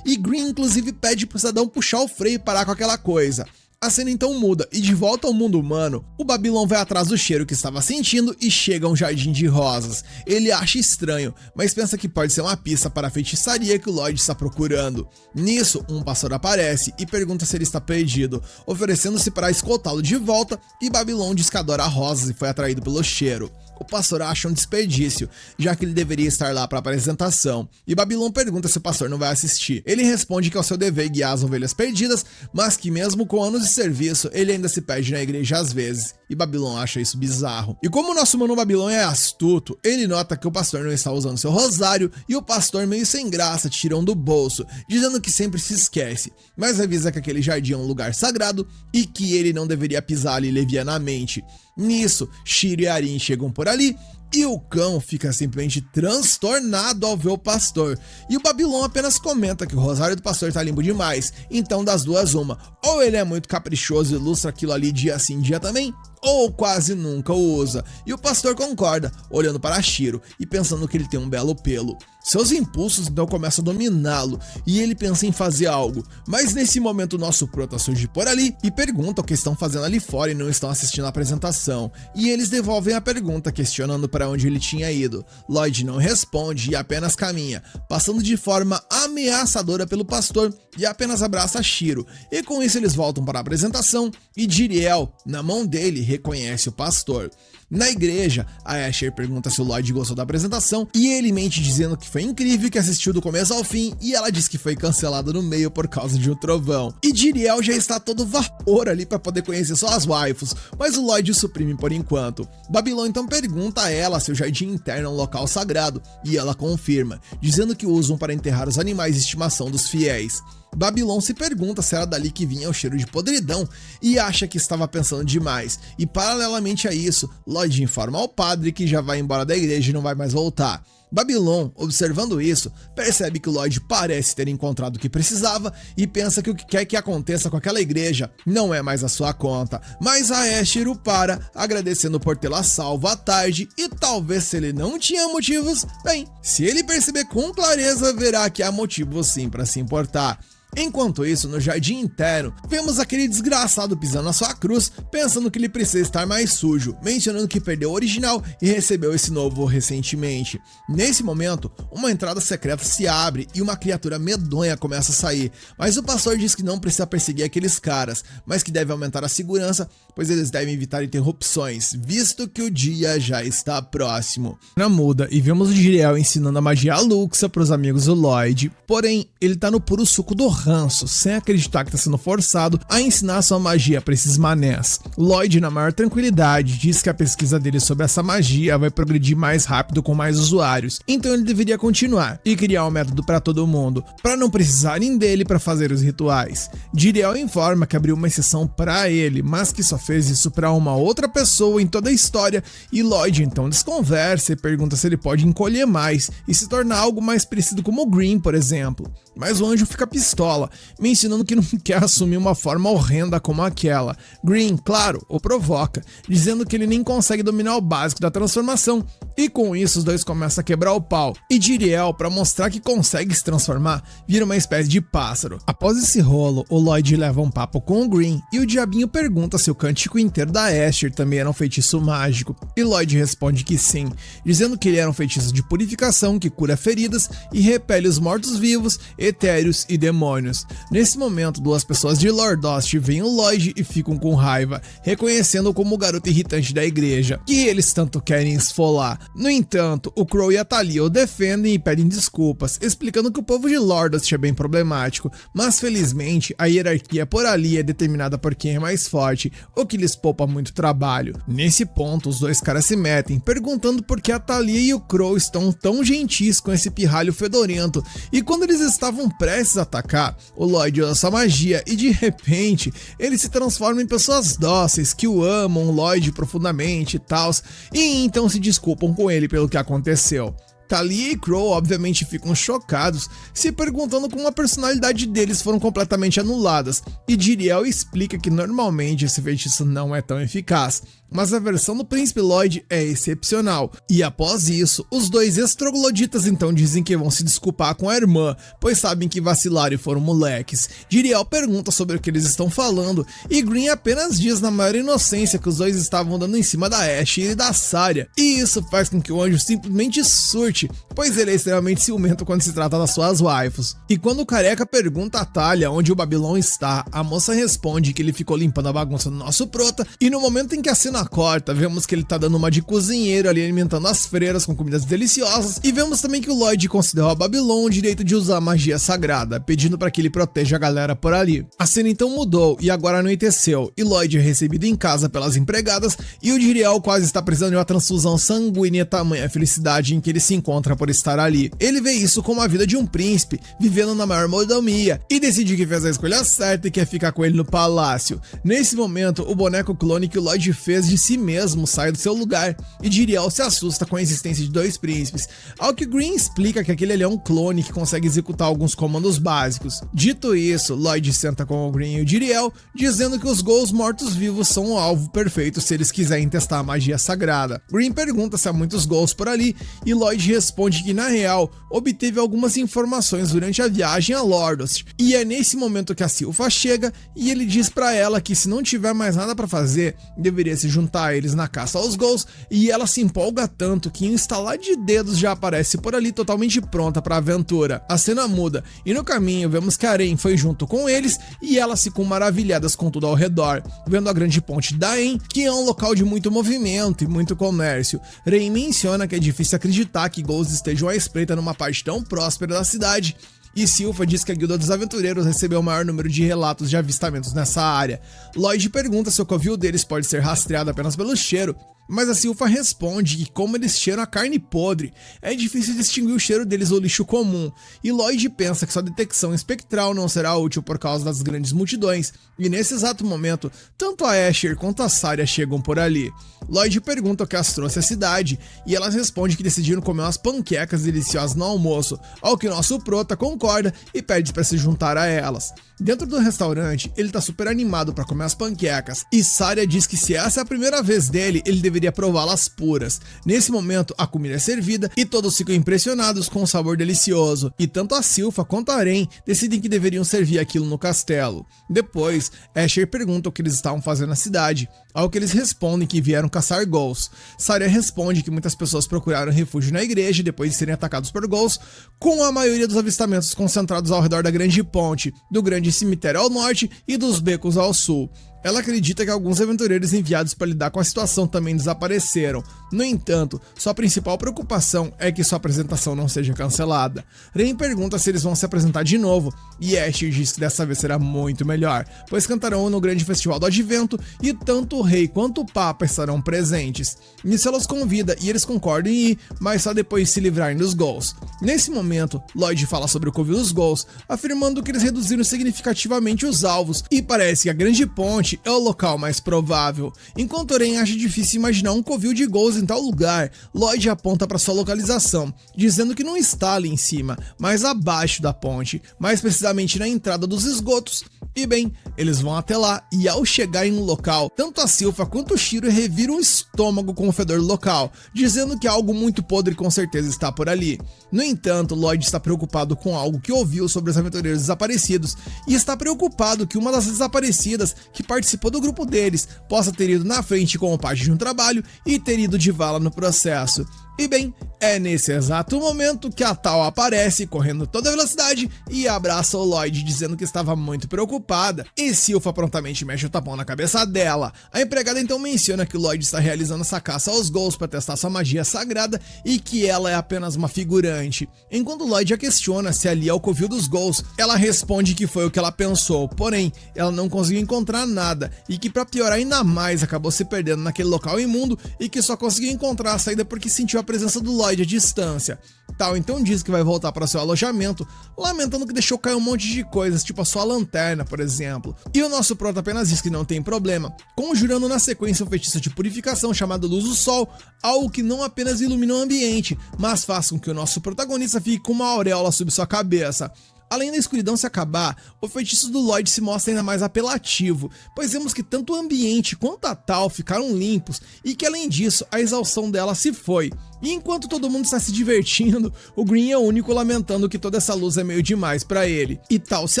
e Green inclusive pede pro cidadão puxar o freio e parar com aquela coisa. A cena então muda e de volta ao mundo humano, o Babylon vai atrás do cheiro que estava sentindo e chega a um jardim de rosas. Ele acha estranho, mas pensa que pode ser uma pista para a feitiçaria que o Lloyd está procurando. Nisso, um pastor aparece e pergunta se ele está perdido, oferecendo-se para escoltá-lo de volta, e Babylon diz que adora rosas e foi atraído pelo cheiro. O pastor acha um desperdício, já que ele deveria estar lá para a apresentação, e Babylon pergunta se o pastor não vai assistir. Ele responde que é o seu dever guiar as ovelhas perdidas, mas que mesmo com anos de serviço, ele ainda se perde na igreja às vezes, e Babylon acha isso bizarro. E como o nosso mano Babylon é astuto, ele nota que o pastor não está usando seu rosário, e o pastor, meio sem graça, tiram do bolso, dizendo que sempre se esquece, mas avisa que aquele jardim é um lugar sagrado e que ele não deveria pisar ali levianamente. Nisso, Shiro e Arin chegam por ali e o cão fica simplesmente transtornado ao ver o pastor. E o Babylon apenas comenta que o rosário do pastor tá limpo demais, então das duas uma, ou ele é muito caprichoso e ilustra aquilo ali dia sim dia também, ou quase nunca o usa. E o pastor concorda, olhando para Shiro e pensando que ele tem um belo pelo. Seus impulsos então começam a dominá-lo e ele pensa em fazer algo, mas nesse momento o nosso prota surge por ali e pergunta o que estão fazendo ali fora e não estão assistindo a apresentação, e eles devolvem a pergunta questionando para onde ele tinha ido. Lloyd não responde e apenas caminha, passando de forma ameaçadora pelo pastor, e apenas abraça Shiro, e com isso eles voltam para a apresentação e Jiriel, na mão dele, reconhece o pastor. Na igreja, a Asher pergunta se o Lloyd gostou da apresentação e ele mente dizendo que foi incrível, que assistiu do começo ao fim, e ela diz que foi cancelada no meio por causa de um trovão. E Jiriel já está todo vapor ali para poder conhecer suas waifus, mas o Lloyd o suprime por enquanto. Babylon então pergunta a ela se o jardim interno é um local sagrado, e ela confirma, dizendo que o usam para enterrar os animais de estimação dos fiéis. Babylon se pergunta se era dali que vinha o cheiro de podridão e acha que estava pensando demais, e paralelamente a isso, Lloyd informa ao padre que já vai embora da igreja e não vai mais voltar. Babylon, observando isso, percebe que o Lloyd parece ter encontrado o que precisava e pensa que o que quer que aconteça com aquela igreja não é mais a sua conta, mas a Asher o para, agradecendo por tê-la salvo à tarde, e talvez se ele não tinha motivos, bem, se ele perceber com clareza, verá que há motivo sim para se importar. Enquanto isso, no jardim interno, vemos aquele desgraçado pisando na sua cruz, pensando que ele precisa estar mais sujo, mencionando que perdeu o original e recebeu esse novo recentemente. Nesse momento, uma entrada secreta se abre e uma criatura medonha começa a sair, mas o pastor diz que não precisa perseguir aqueles caras, mas que deve aumentar a segurança, pois eles devem evitar interrupções, visto que o dia já está próximo. Na muda, e vemos o Jiriel ensinando a magia Luxa para os amigos do Lloyd, porém, ele tá no puro suco do ranço, sem acreditar que tá sendo forçado a ensinar sua magia para esses manés. Lloyd, na maior tranquilidade, diz que a pesquisa dele sobre essa magia vai progredir mais rápido com mais usuários, então ele deveria continuar e criar um método para todo mundo, para não precisarem dele para fazer os rituais. Jiriel informa que abriu uma exceção para ele, mas que só fez isso para uma outra pessoa em toda a história, e Lloyd então desconversa e pergunta se ele pode encolher mais e se tornar algo mais parecido como o Green, por exemplo. Mas o anjo fica pistola, mencionando que não quer assumir uma forma horrenda como aquela. Green, claro, o provoca, dizendo que ele nem consegue dominar o básico da transformação, e com isso os dois começam a quebrar o pau, e Jiriel, para mostrar que consegue se transformar, vira uma espécie de pássaro. Após esse rolo, o Lloyd leva um papo com o Green, e o diabinho pergunta se o cântico inteiro da Asher também era um feitiço mágico, e Lloyd responde que sim, dizendo que ele era um feitiço de purificação que cura feridas e repele os mortos-vivos, etéreos e demônios. Nesse momento, duas pessoas de Lordost veem o Lloyd e ficam com raiva, reconhecendo-o como o garoto irritante da igreja, que eles tanto querem esfolar. No entanto, o Crow e a Thalia o defendem e pedem desculpas, explicando que o povo de Lordost é bem problemático, mas felizmente a hierarquia por ali é determinada por quem é mais forte, o que lhes poupa muito trabalho. Nesse ponto, os dois caras se metem, perguntando por que a Thalia e o Crow estão tão gentis com esse pirralho fedorento, e quando eles estavam prestes a atacar, o Lloyd usa sua magia e de repente ele se transforma em pessoas dóceis que o amam Lloyd profundamente e tals, e então se desculpam com ele pelo que aconteceu. Talia e Crow obviamente ficam chocados, se perguntando como a personalidade deles foram completamente anuladas, e Jiriel explica que normalmente esse feitiço não é tão eficaz, mas a versão do Príncipe Lloyd é excepcional, e após isso, os dois estrogloditas então dizem que vão se desculpar com a irmã, pois sabem que vacilaram e foram moleques. Jiriel pergunta sobre o que eles estão falando, e Green apenas diz na maior inocência que os dois estavam dando em cima da Ashe e da Saria, e isso faz com que o anjo simplesmente surte, pois ele é extremamente ciumento quando se trata das suas waifus. E quando o careca pergunta a Talia onde o Babylon está, a moça responde que ele ficou limpando a bagunça do nosso prota, e no momento em que a cena corta, vemos que ele tá dando uma de cozinheiro ali alimentando as freiras com comidas deliciosas, e vemos também que o Lloyd concedeu a Babylon o direito de usar magia sagrada, pedindo para que ele proteja a galera por ali. A cena então mudou e agora anoiteceu, e Lloyd é recebido em casa pelas empregadas, e o Jiriel quase está precisando de uma transfusão sanguínea, tamanha felicidade em que ele se encontra por estar ali. Ele vê isso como a vida de um príncipe, vivendo na maior mordomia, e decide que fez a escolha certa e quer ficar com ele no palácio. Nesse momento, o boneco clone que o Lloyd fez de si mesmo sai do seu lugar, e Jiriel se assusta com a existência de dois príncipes, ao que Green explica que aquele ali é um clone que consegue executar alguns comandos básicos. Dito isso, Lloyd senta com o Green e o Jiriel, dizendo que os Ghouls mortos-vivos são o alvo perfeito se eles quiserem testar a magia sagrada. Green pergunta se há muitos Ghouls por ali, e Lloyd responde que na real, obteve algumas informações durante a viagem a Lordost, e é nesse momento que a Silpha chega, e ele diz pra ela que se não tiver mais nada pra fazer, deveria se juntar a eles na caça aos Ghouls, e ela se empolga tanto que em um estalar de dedos já aparece por ali totalmente pronta pra aventura. A cena muda, e no caminho vemos que a Rain foi junto com eles, e elas ficam maravilhadas com tudo ao redor, vendo a grande ponte da Aen, que é um local de muito movimento e muito comércio. Rain menciona que é difícil acreditar que Ghouls estejam à espreita numa parte tão próspera da cidade, e Silpha diz que a Guilda dos Aventureiros recebeu o maior número de relatos de avistamentos nessa área. Lloyd pergunta se o covil deles pode ser rastreado apenas pelo cheiro, mas a Silpha responde que como eles cheiram a carne podre, é difícil distinguir o cheiro deles do lixo comum, e Lloyd pensa que sua detecção espectral não será útil por causa das grandes multidões, e nesse exato momento, tanto a Asher quanto a Saria chegam por ali. Lloyd pergunta o que as trouxe à cidade, e elas respondem que decidiram comer umas panquecas deliciosas no almoço, ao que nosso prota concorda e pede para se juntar a elas. Dentro do restaurante, ele tá super animado para comer as panquecas, e Saria diz que se essa é a primeira vez dele, ele deveria prová-las puras. Nesse momento, a comida é servida e todos ficam impressionados com o sabor delicioso, e tanto a Silpha quanto a Rain decidem que deveriam servir aquilo no castelo. Depois, Asher pergunta o que eles estavam fazendo na cidade, ao que eles respondem que vieram caçar Ghouls. Saria responde que muitas pessoas procuraram refúgio na igreja depois de serem atacados por Ghouls, com a maioria dos avistamentos concentrados ao redor da grande ponte, do grande cemitério ao norte e dos becos ao sul. Ela acredita que alguns aventureiros enviados para lidar com a situação também desapareceram. No entanto, sua principal preocupação é que sua apresentação não seja cancelada. Rain pergunta se eles vão se apresentar de novo, e Asher diz que dessa vez será muito melhor, pois cantarão no grande festival do advento e tanto o rei quanto o papa estarão presentes. Nisso ela os convida e eles concordam em ir, mas só depois de se livrarem dos Ghouls. Nesse momento, Lloyd fala sobre o covil dos Ghouls, afirmando que eles reduziram significativamente os alvos, e parece que a grande ponte é o local mais provável. Enquanto Rain acha difícil imaginar um covil de Ghouls em tal lugar, Lloyd aponta para sua localização, dizendo que não está ali em cima, mas abaixo da ponte, mais precisamente na entrada dos esgotos. E bem, eles vão até lá, e ao chegarem no local, tanto a Silpha quanto o Shiro reviram o estômago com o fedor local, dizendo que algo muito podre com certeza está por ali. No entanto, Lloyd está preocupado com algo que ouviu sobre os aventureiros desaparecidos, e está preocupado que uma das desaparecidas que participou do grupo deles possa ter ido na frente como parte de um trabalho e ter ido de vala no processo. E bem, é nesse exato momento que a tal aparece, correndo toda velocidade, e abraça o Lloyd, dizendo que estava muito preocupada, e Silpha prontamente mexe o tapão na cabeça dela. A empregada então menciona que o Lloyd está realizando essa caça aos Ghouls para testar sua magia sagrada, e que ela é apenas uma figurante. Enquanto Lloyd a questiona se ali é o covil dos Ghouls, ela responde que foi o que ela pensou, porém, ela não conseguiu encontrar nada, e que para piorar ainda mais, acabou se perdendo naquele local imundo, e que só conseguiu encontrar a saída porque sentiu a presença do Lloyd à distância. Tal então diz que vai voltar para seu alojamento, lamentando que deixou cair um monte de coisas, tipo a sua lanterna, por exemplo. E o nosso prota apenas diz que não tem problema, conjurando na sequência um feitiço de purificação chamado Luz do Sol, algo que não apenas ilumina o ambiente, mas faz com que o nosso protagonista fique com uma auréola sobre sua cabeça. Além da escuridão se acabar, o feitiço do Lloyd se mostra ainda mais apelativo, pois vemos que tanto o ambiente quanto a Tal ficaram limpos e que além disso, a exaustão dela se foi. E enquanto todo mundo está se divertindo, o Green é o único lamentando que toda essa luz é meio demais para ele. E Tal se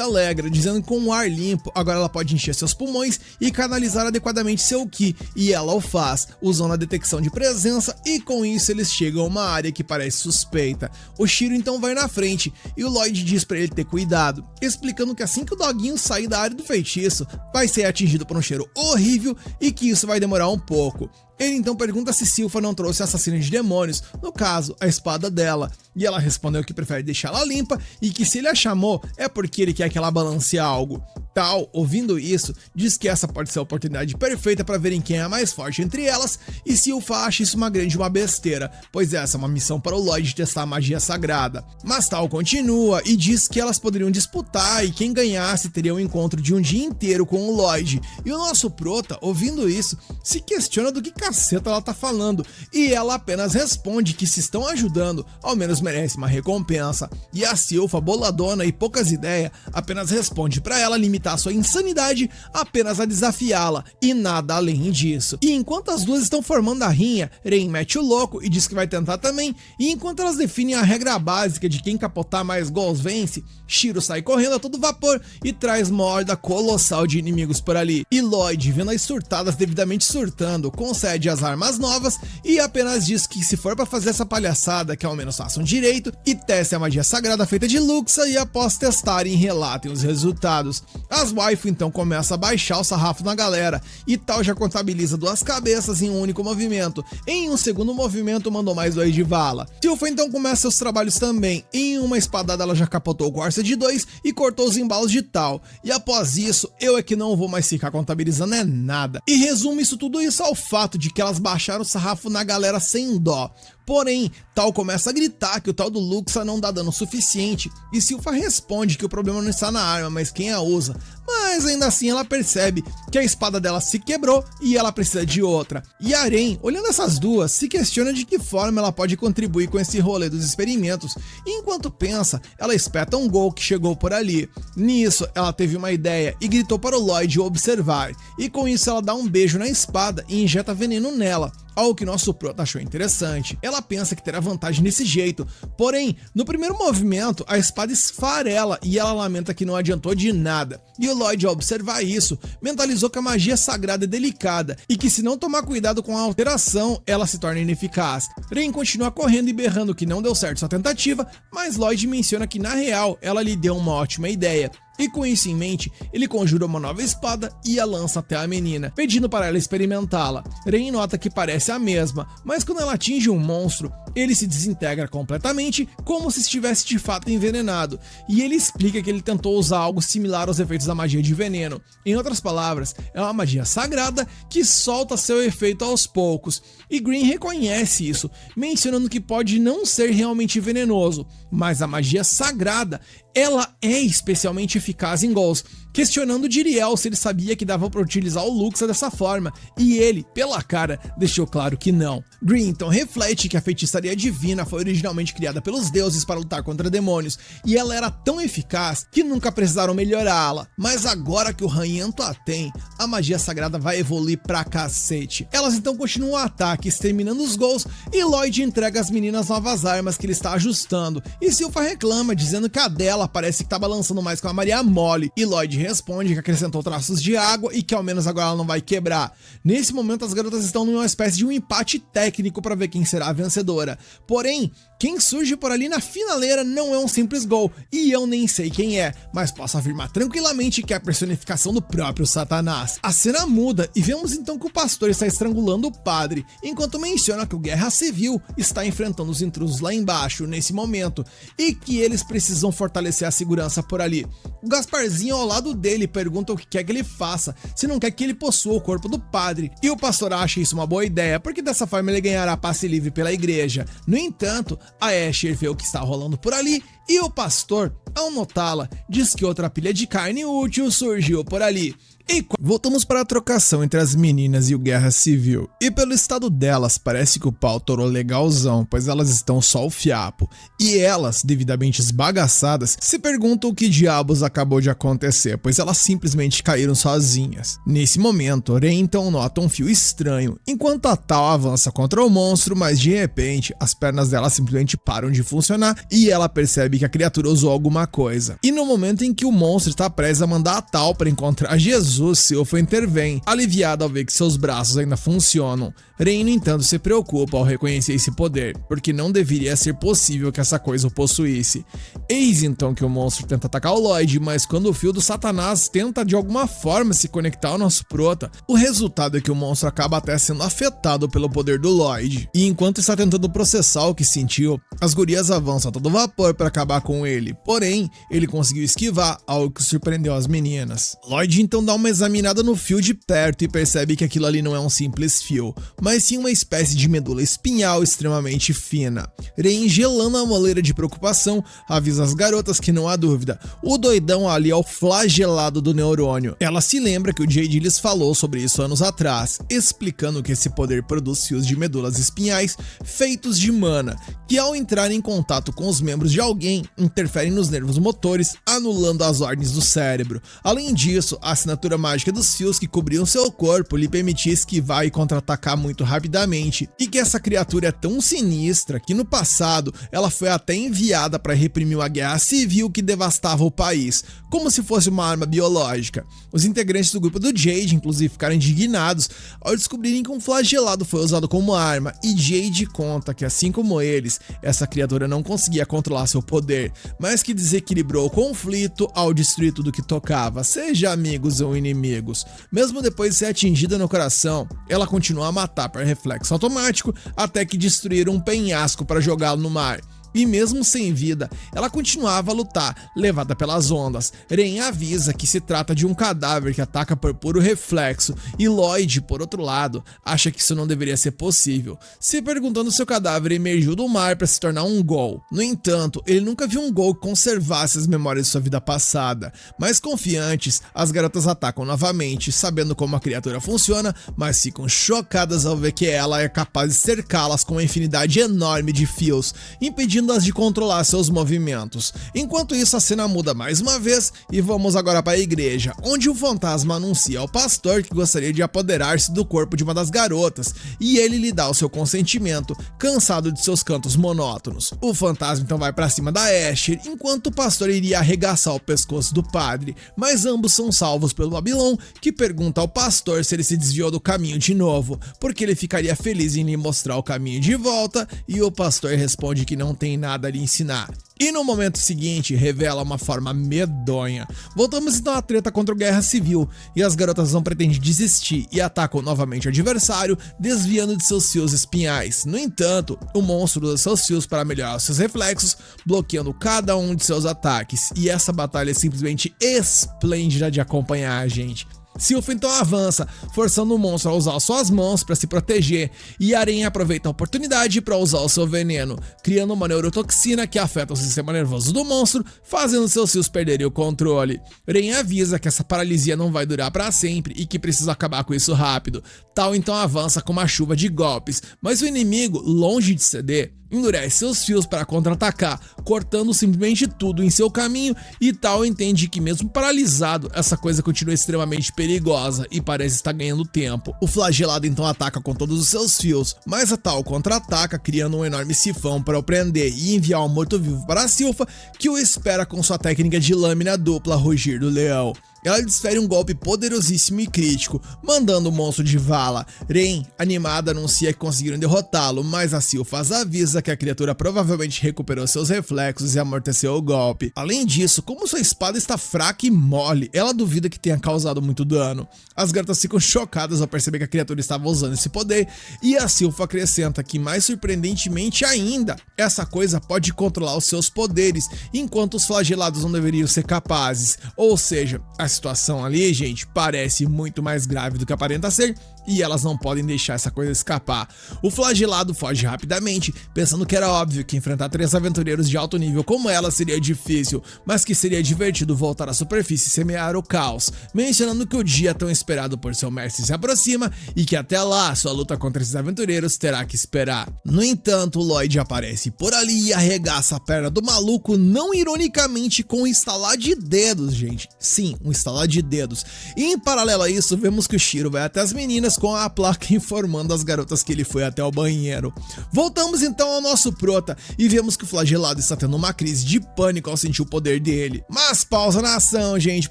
alegra, dizendo que com o ar limpo, agora ela pode encher seus pulmões e canalizar adequadamente seu Ki, e ela o faz, usando a detecção de presença, e com isso eles chegam a uma área que parece suspeita. O Shiro então vai na frente, e o Lloyd diz para ele ter cuidado, explicando que assim que o doguinho sair da área do feitiço, vai ser atingido por um cheiro horrível e que isso vai demorar um pouco. Ele então pergunta se Sylpha não trouxe assassino de demônios, no caso, a espada dela, e ela respondeu que prefere deixá-la limpa e que se ele a chamou é porque ele quer que ela balance algo. Tal, ouvindo isso, diz que essa pode ser a oportunidade perfeita para verem quem é a mais forte entre elas, e Sylpha acha isso uma besteira, pois essa é uma missão para o Lloyd testar a magia sagrada. Mas Tal continua e diz que elas poderiam disputar e quem ganhasse teria um encontro de um dia inteiro com o Lloyd. E o nosso prota, ouvindo isso, se questiona do que caceta ela tá falando, e ela apenas responde que se estão ajudando, ao menos merece uma recompensa. E a Sylpha, boladona e poucas ideias, apenas responde para ela limitar sua insanidade apenas a desafiá-la, e nada além disso. E enquanto as duas estão formando a rinha, Ren mete o louco e diz que vai tentar também, e enquanto elas definem a regra básica de quem capotar mais gols vence, Shiro sai correndo a todo vapor e traz uma horda colossal de inimigos por ali. E Lloyd, vendo as surtadas devidamente surtando, concede as armas novas e apenas diz que se for pra fazer essa palhaçada, que ao menos façam direito e testem a magia sagrada feita de Luxa, e após testarem relatem os resultados. As waifu então começam a baixar o sarrafo na galera, e Tal já contabiliza 2 cabeças em um único movimento. Em um segundo movimento mandou mais 2 de vala. Sylpha então começa seus trabalhos também. Em uma espadada ela já capotou o Corsa de 2 e cortou os embalos de Tal. E após isso, eu é que não vou mais ficar contabilizando nada. E resumo tudo isso ao fato de que elas baixaram o sarrafo na galera sem dó. Porém, Tal começa a gritar que o tal do Luxa não dá dano suficiente, e Sylpha responde que o problema não está na arma, mas quem a usa. Mas ainda assim ela percebe que a espada dela se quebrou e ela precisa de outra. E a Ren, olhando essas duas, se questiona de que forma ela pode contribuir com esse rolê dos experimentos, e enquanto pensa, ela espeta um gol que chegou por ali. Nisso, ela teve uma ideia e gritou para o Lloyd observar, e com isso ela dá um beijo na espada e injeta veneno nela, algo que nosso prota achou interessante. Ela pensa que terá vantagem nesse jeito, porém, no primeiro movimento, a espada esfarela e ela lamenta que não adiantou de nada. E o Lloyd, ao observar isso, mentalizou que a magia sagrada é delicada e que se não tomar cuidado com a alteração, ela se torna ineficaz. Ren continua correndo e berrando que não deu certo sua tentativa, mas Lloyd menciona que na real, ela lhe deu uma ótima ideia. E com isso em mente, ele conjura uma nova espada e a lança até a menina, pedindo para ela experimentá-la. Ren nota que parece a mesma, mas quando ela atinge um monstro, ele se desintegra completamente, como se estivesse de fato envenenado, e ele explica que ele tentou usar algo similar aos efeitos da magia de veneno. Em outras palavras, é uma magia sagrada que solta seu efeito aos poucos, e Green reconhece isso, mencionando que pode não ser realmente venenoso, mas a magia sagrada, ela é especialmente eficaz em gols, questionando Diriel se ele sabia que dava para utilizar o Luxa dessa forma, e ele, pela cara, deixou claro que não. Green então reflete que a feitiçaria divina foi originalmente criada pelos deuses para lutar contra demônios, e ela era tão eficaz que nunca precisaram melhorá-la, mas agora que o Ranhento a tem, a magia sagrada vai evoluir pra cacete. Elas então continuam o ataque, exterminando os gols, e Lloyd entrega às meninas novas armas que ele está ajustando, e Sylpha reclama, dizendo que a dela parece que tá balançando mais com a Maria Mole, e Lloyd responde que acrescentou traços de água e que ao menos agora ela não vai quebrar. Nesse momento as garotas estão numa espécie de um empate técnico para ver quem será a vencedora. Porém, quem surge por ali na finaleira não é um simples gol, e eu nem sei quem é, mas posso afirmar tranquilamente que é a personificação do próprio Satanás. A cena muda e vemos então que o pastor está estrangulando o padre, enquanto menciona que o Guerra Civil está enfrentando os intrusos lá embaixo nesse momento, e que eles precisam fortalecer a segurança por ali. O Gasparzinho ao lado dele pergunta o que quer que ele faça, se não quer que ele possua o corpo do padre, e o pastor acha isso uma boa ideia, porque dessa forma ele ganhará passe livre pela igreja. No entanto, a Asher vê o que está rolando por ali, e o pastor, ao notá-la, diz que outra pilha de carne útil surgiu por ali. E voltamos para a trocação entre as meninas e o Guerra Civil. E pelo estado delas, parece que o pau torou legalzão, pois elas estão só o fiapo. E elas, devidamente esbagaçadas, se perguntam o que diabos acabou de acontecer, pois elas simplesmente caíram sozinhas. Nesse momento, Ren então nota um fio estranho, enquanto a Tal avança contra o monstro, mas de repente, as pernas dela simplesmente param de funcionar e ela percebe que a criatura usou alguma coisa. E no momento em que o monstro está prestes a mandar a Tal para encontrar Jesus, Sylpha intervém, aliviada ao ver que seus braços ainda funcionam. Ren, no entanto, se preocupa ao reconhecer esse poder, porque não deveria ser possível que essa coisa o possuísse. Eis então que o monstro tenta atacar o Lloyd, mas quando o fio do Satanás tenta de alguma forma se conectar ao nosso prota, o resultado é que o monstro acaba até sendo afetado pelo poder do Lloyd. E enquanto está tentando processar o que sentiu, as gurias avançam a todo vapor para acabar com ele, porém, ele conseguiu esquivar, algo que surpreendeu as meninas. Lloyd então dá uma examinada no fio de perto e percebe que aquilo ali não é um simples fio, mas sim uma espécie de medula espinhal extremamente fina. Ren, gelando a moleira de preocupação, avisa as garotas que não há dúvida, o doidão ali é o flagelado do neurônio. Ela se lembra que o Jade lhes falou sobre isso anos atrás, explicando que esse poder produz fios de medulas espinhais feitos de mana, que ao entrar em contato com os membros de alguém, interferem nos nervos motores, anulando as ordens do cérebro. Além disso, a assinatura mágica dos fios que cobriam seu corpo lhe permitia esquivar e contra-atacar muito rapidamente, e que essa criatura é tão sinistra que no passado ela foi até enviada para reprimir uma guerra civil que devastava o país, como se fosse uma arma biológica. Os integrantes do grupo do Jade, inclusive, ficaram indignados ao descobrirem que um flagelado foi usado como arma, e Jade conta que, assim como eles, essa criatura não conseguia controlar seu poder, mas que desequilibrou o conflito ao destruir tudo que tocava, seja amigos ou inimigos. Mesmo depois de ser atingida no coração, ela continua a matar por reflexo automático até que destruíram um penhasco para jogá-lo no mar. E mesmo sem vida, ela continuava a lutar, levada pelas ondas. Ren avisa que se trata de um cadáver que ataca por puro reflexo, e Lloyd, por outro lado, acha que isso não deveria ser possível, se perguntando se o cadáver emergiu do mar para se tornar um Ghoul. No entanto, ele nunca viu um Ghoul que conservasse as memórias de sua vida passada. Mais confiantes, as garotas atacam novamente, sabendo como a criatura funciona, mas ficam chocadas ao ver que ela é capaz de cercá-las com uma infinidade enorme de fios, impedindo as de controlar seus movimentos. Enquanto isso, a cena muda mais uma vez e vamos agora para a igreja, onde o fantasma anuncia ao pastor que gostaria de apoderar-se do corpo de uma das garotas, e ele lhe dá o seu consentimento, cansado de seus cantos monótonos. O fantasma então vai para cima da Asher, enquanto o pastor iria arregaçar o pescoço do padre, mas ambos são salvos pelo Babylon, que pergunta ao pastor se ele se desviou do caminho de novo, porque ele ficaria feliz em lhe mostrar o caminho de volta, e o pastor responde que não tem nada a lhe ensinar. E no momento seguinte, revela uma forma medonha. Voltamos então à treta contra o Guerra Civil, e as garotas não pretendem desistir e atacam novamente o adversário, desviando de seus fios espinhais. No entanto, o monstro usa seus fios para melhorar os seus reflexos, bloqueando cada um de seus ataques, e essa batalha é simplesmente esplêndida de acompanhar, gente. Sylpha então avança, forçando o monstro a usar suas mãos para se proteger, e Aren aproveita a oportunidade para usar o seu veneno, criando uma neurotoxina que afeta o sistema nervoso do monstro, fazendo seus fios perderem o controle. Aren avisa que essa paralisia não vai durar para sempre e que precisa acabar com isso rápido. Tal então avança com uma chuva de golpes, mas o inimigo, longe de ceder, endurece seus fios para contra-atacar, cortando simplesmente tudo em seu caminho, e Tal entende que mesmo paralisado, essa coisa continua extremamente perigosa e parece estar ganhando tempo. O flagelado então ataca com todos os seus fios, mas a Tal contra-ataca, criando um enorme sifão para o prender e enviar um morto-vivo para Sylpha, que o espera com sua técnica de lâmina dupla rugir do leão. ela desfere um golpe poderosíssimo e crítico, mandando o monstro de vala. Ren, animada, anuncia que conseguiram derrotá-lo, mas a Sylphas avisa que a criatura provavelmente recuperou seus reflexos e amorteceu o golpe. Além disso, como sua espada está fraca e mole, ela duvida que tenha causado muito dano. As garotas ficam chocadas ao perceber que a criatura estava usando esse poder, e a Sylpha acrescenta que, mais surpreendentemente ainda, essa coisa pode controlar os seus poderes, enquanto os flagelados não deveriam ser capazes. Ou seja, a situação ali, gente, parece muito mais grave do que aparenta ser, e elas não podem deixar essa coisa escapar. O flagelado foge rapidamente, pensando que era óbvio que enfrentar 3 aventureiros de alto nível como ela seria difícil, mas que seria divertido voltar à superfície e semear o caos, mencionando que o dia tão esperado por seu mestre se aproxima e que até lá sua luta contra esses aventureiros terá que esperar. No entanto, o Lloyd aparece por ali e arregaça a perna do maluco, não ironicamente com um estalar de dedos, gente. Sim, um estalar de dedos. E em paralelo a isso, vemos que o Shiro vai até as meninas com a placa informando as garotas que ele foi até o banheiro. Voltamos então ao nosso prota e vemos que o flagelado está tendo uma crise de pânico ao sentir o poder dele. Mas pausa na ação, gente,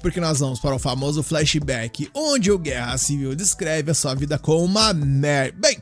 porque nós vamos para o famoso flashback, onde o Guerra Civil descreve a sua vida como uma merda. Bem,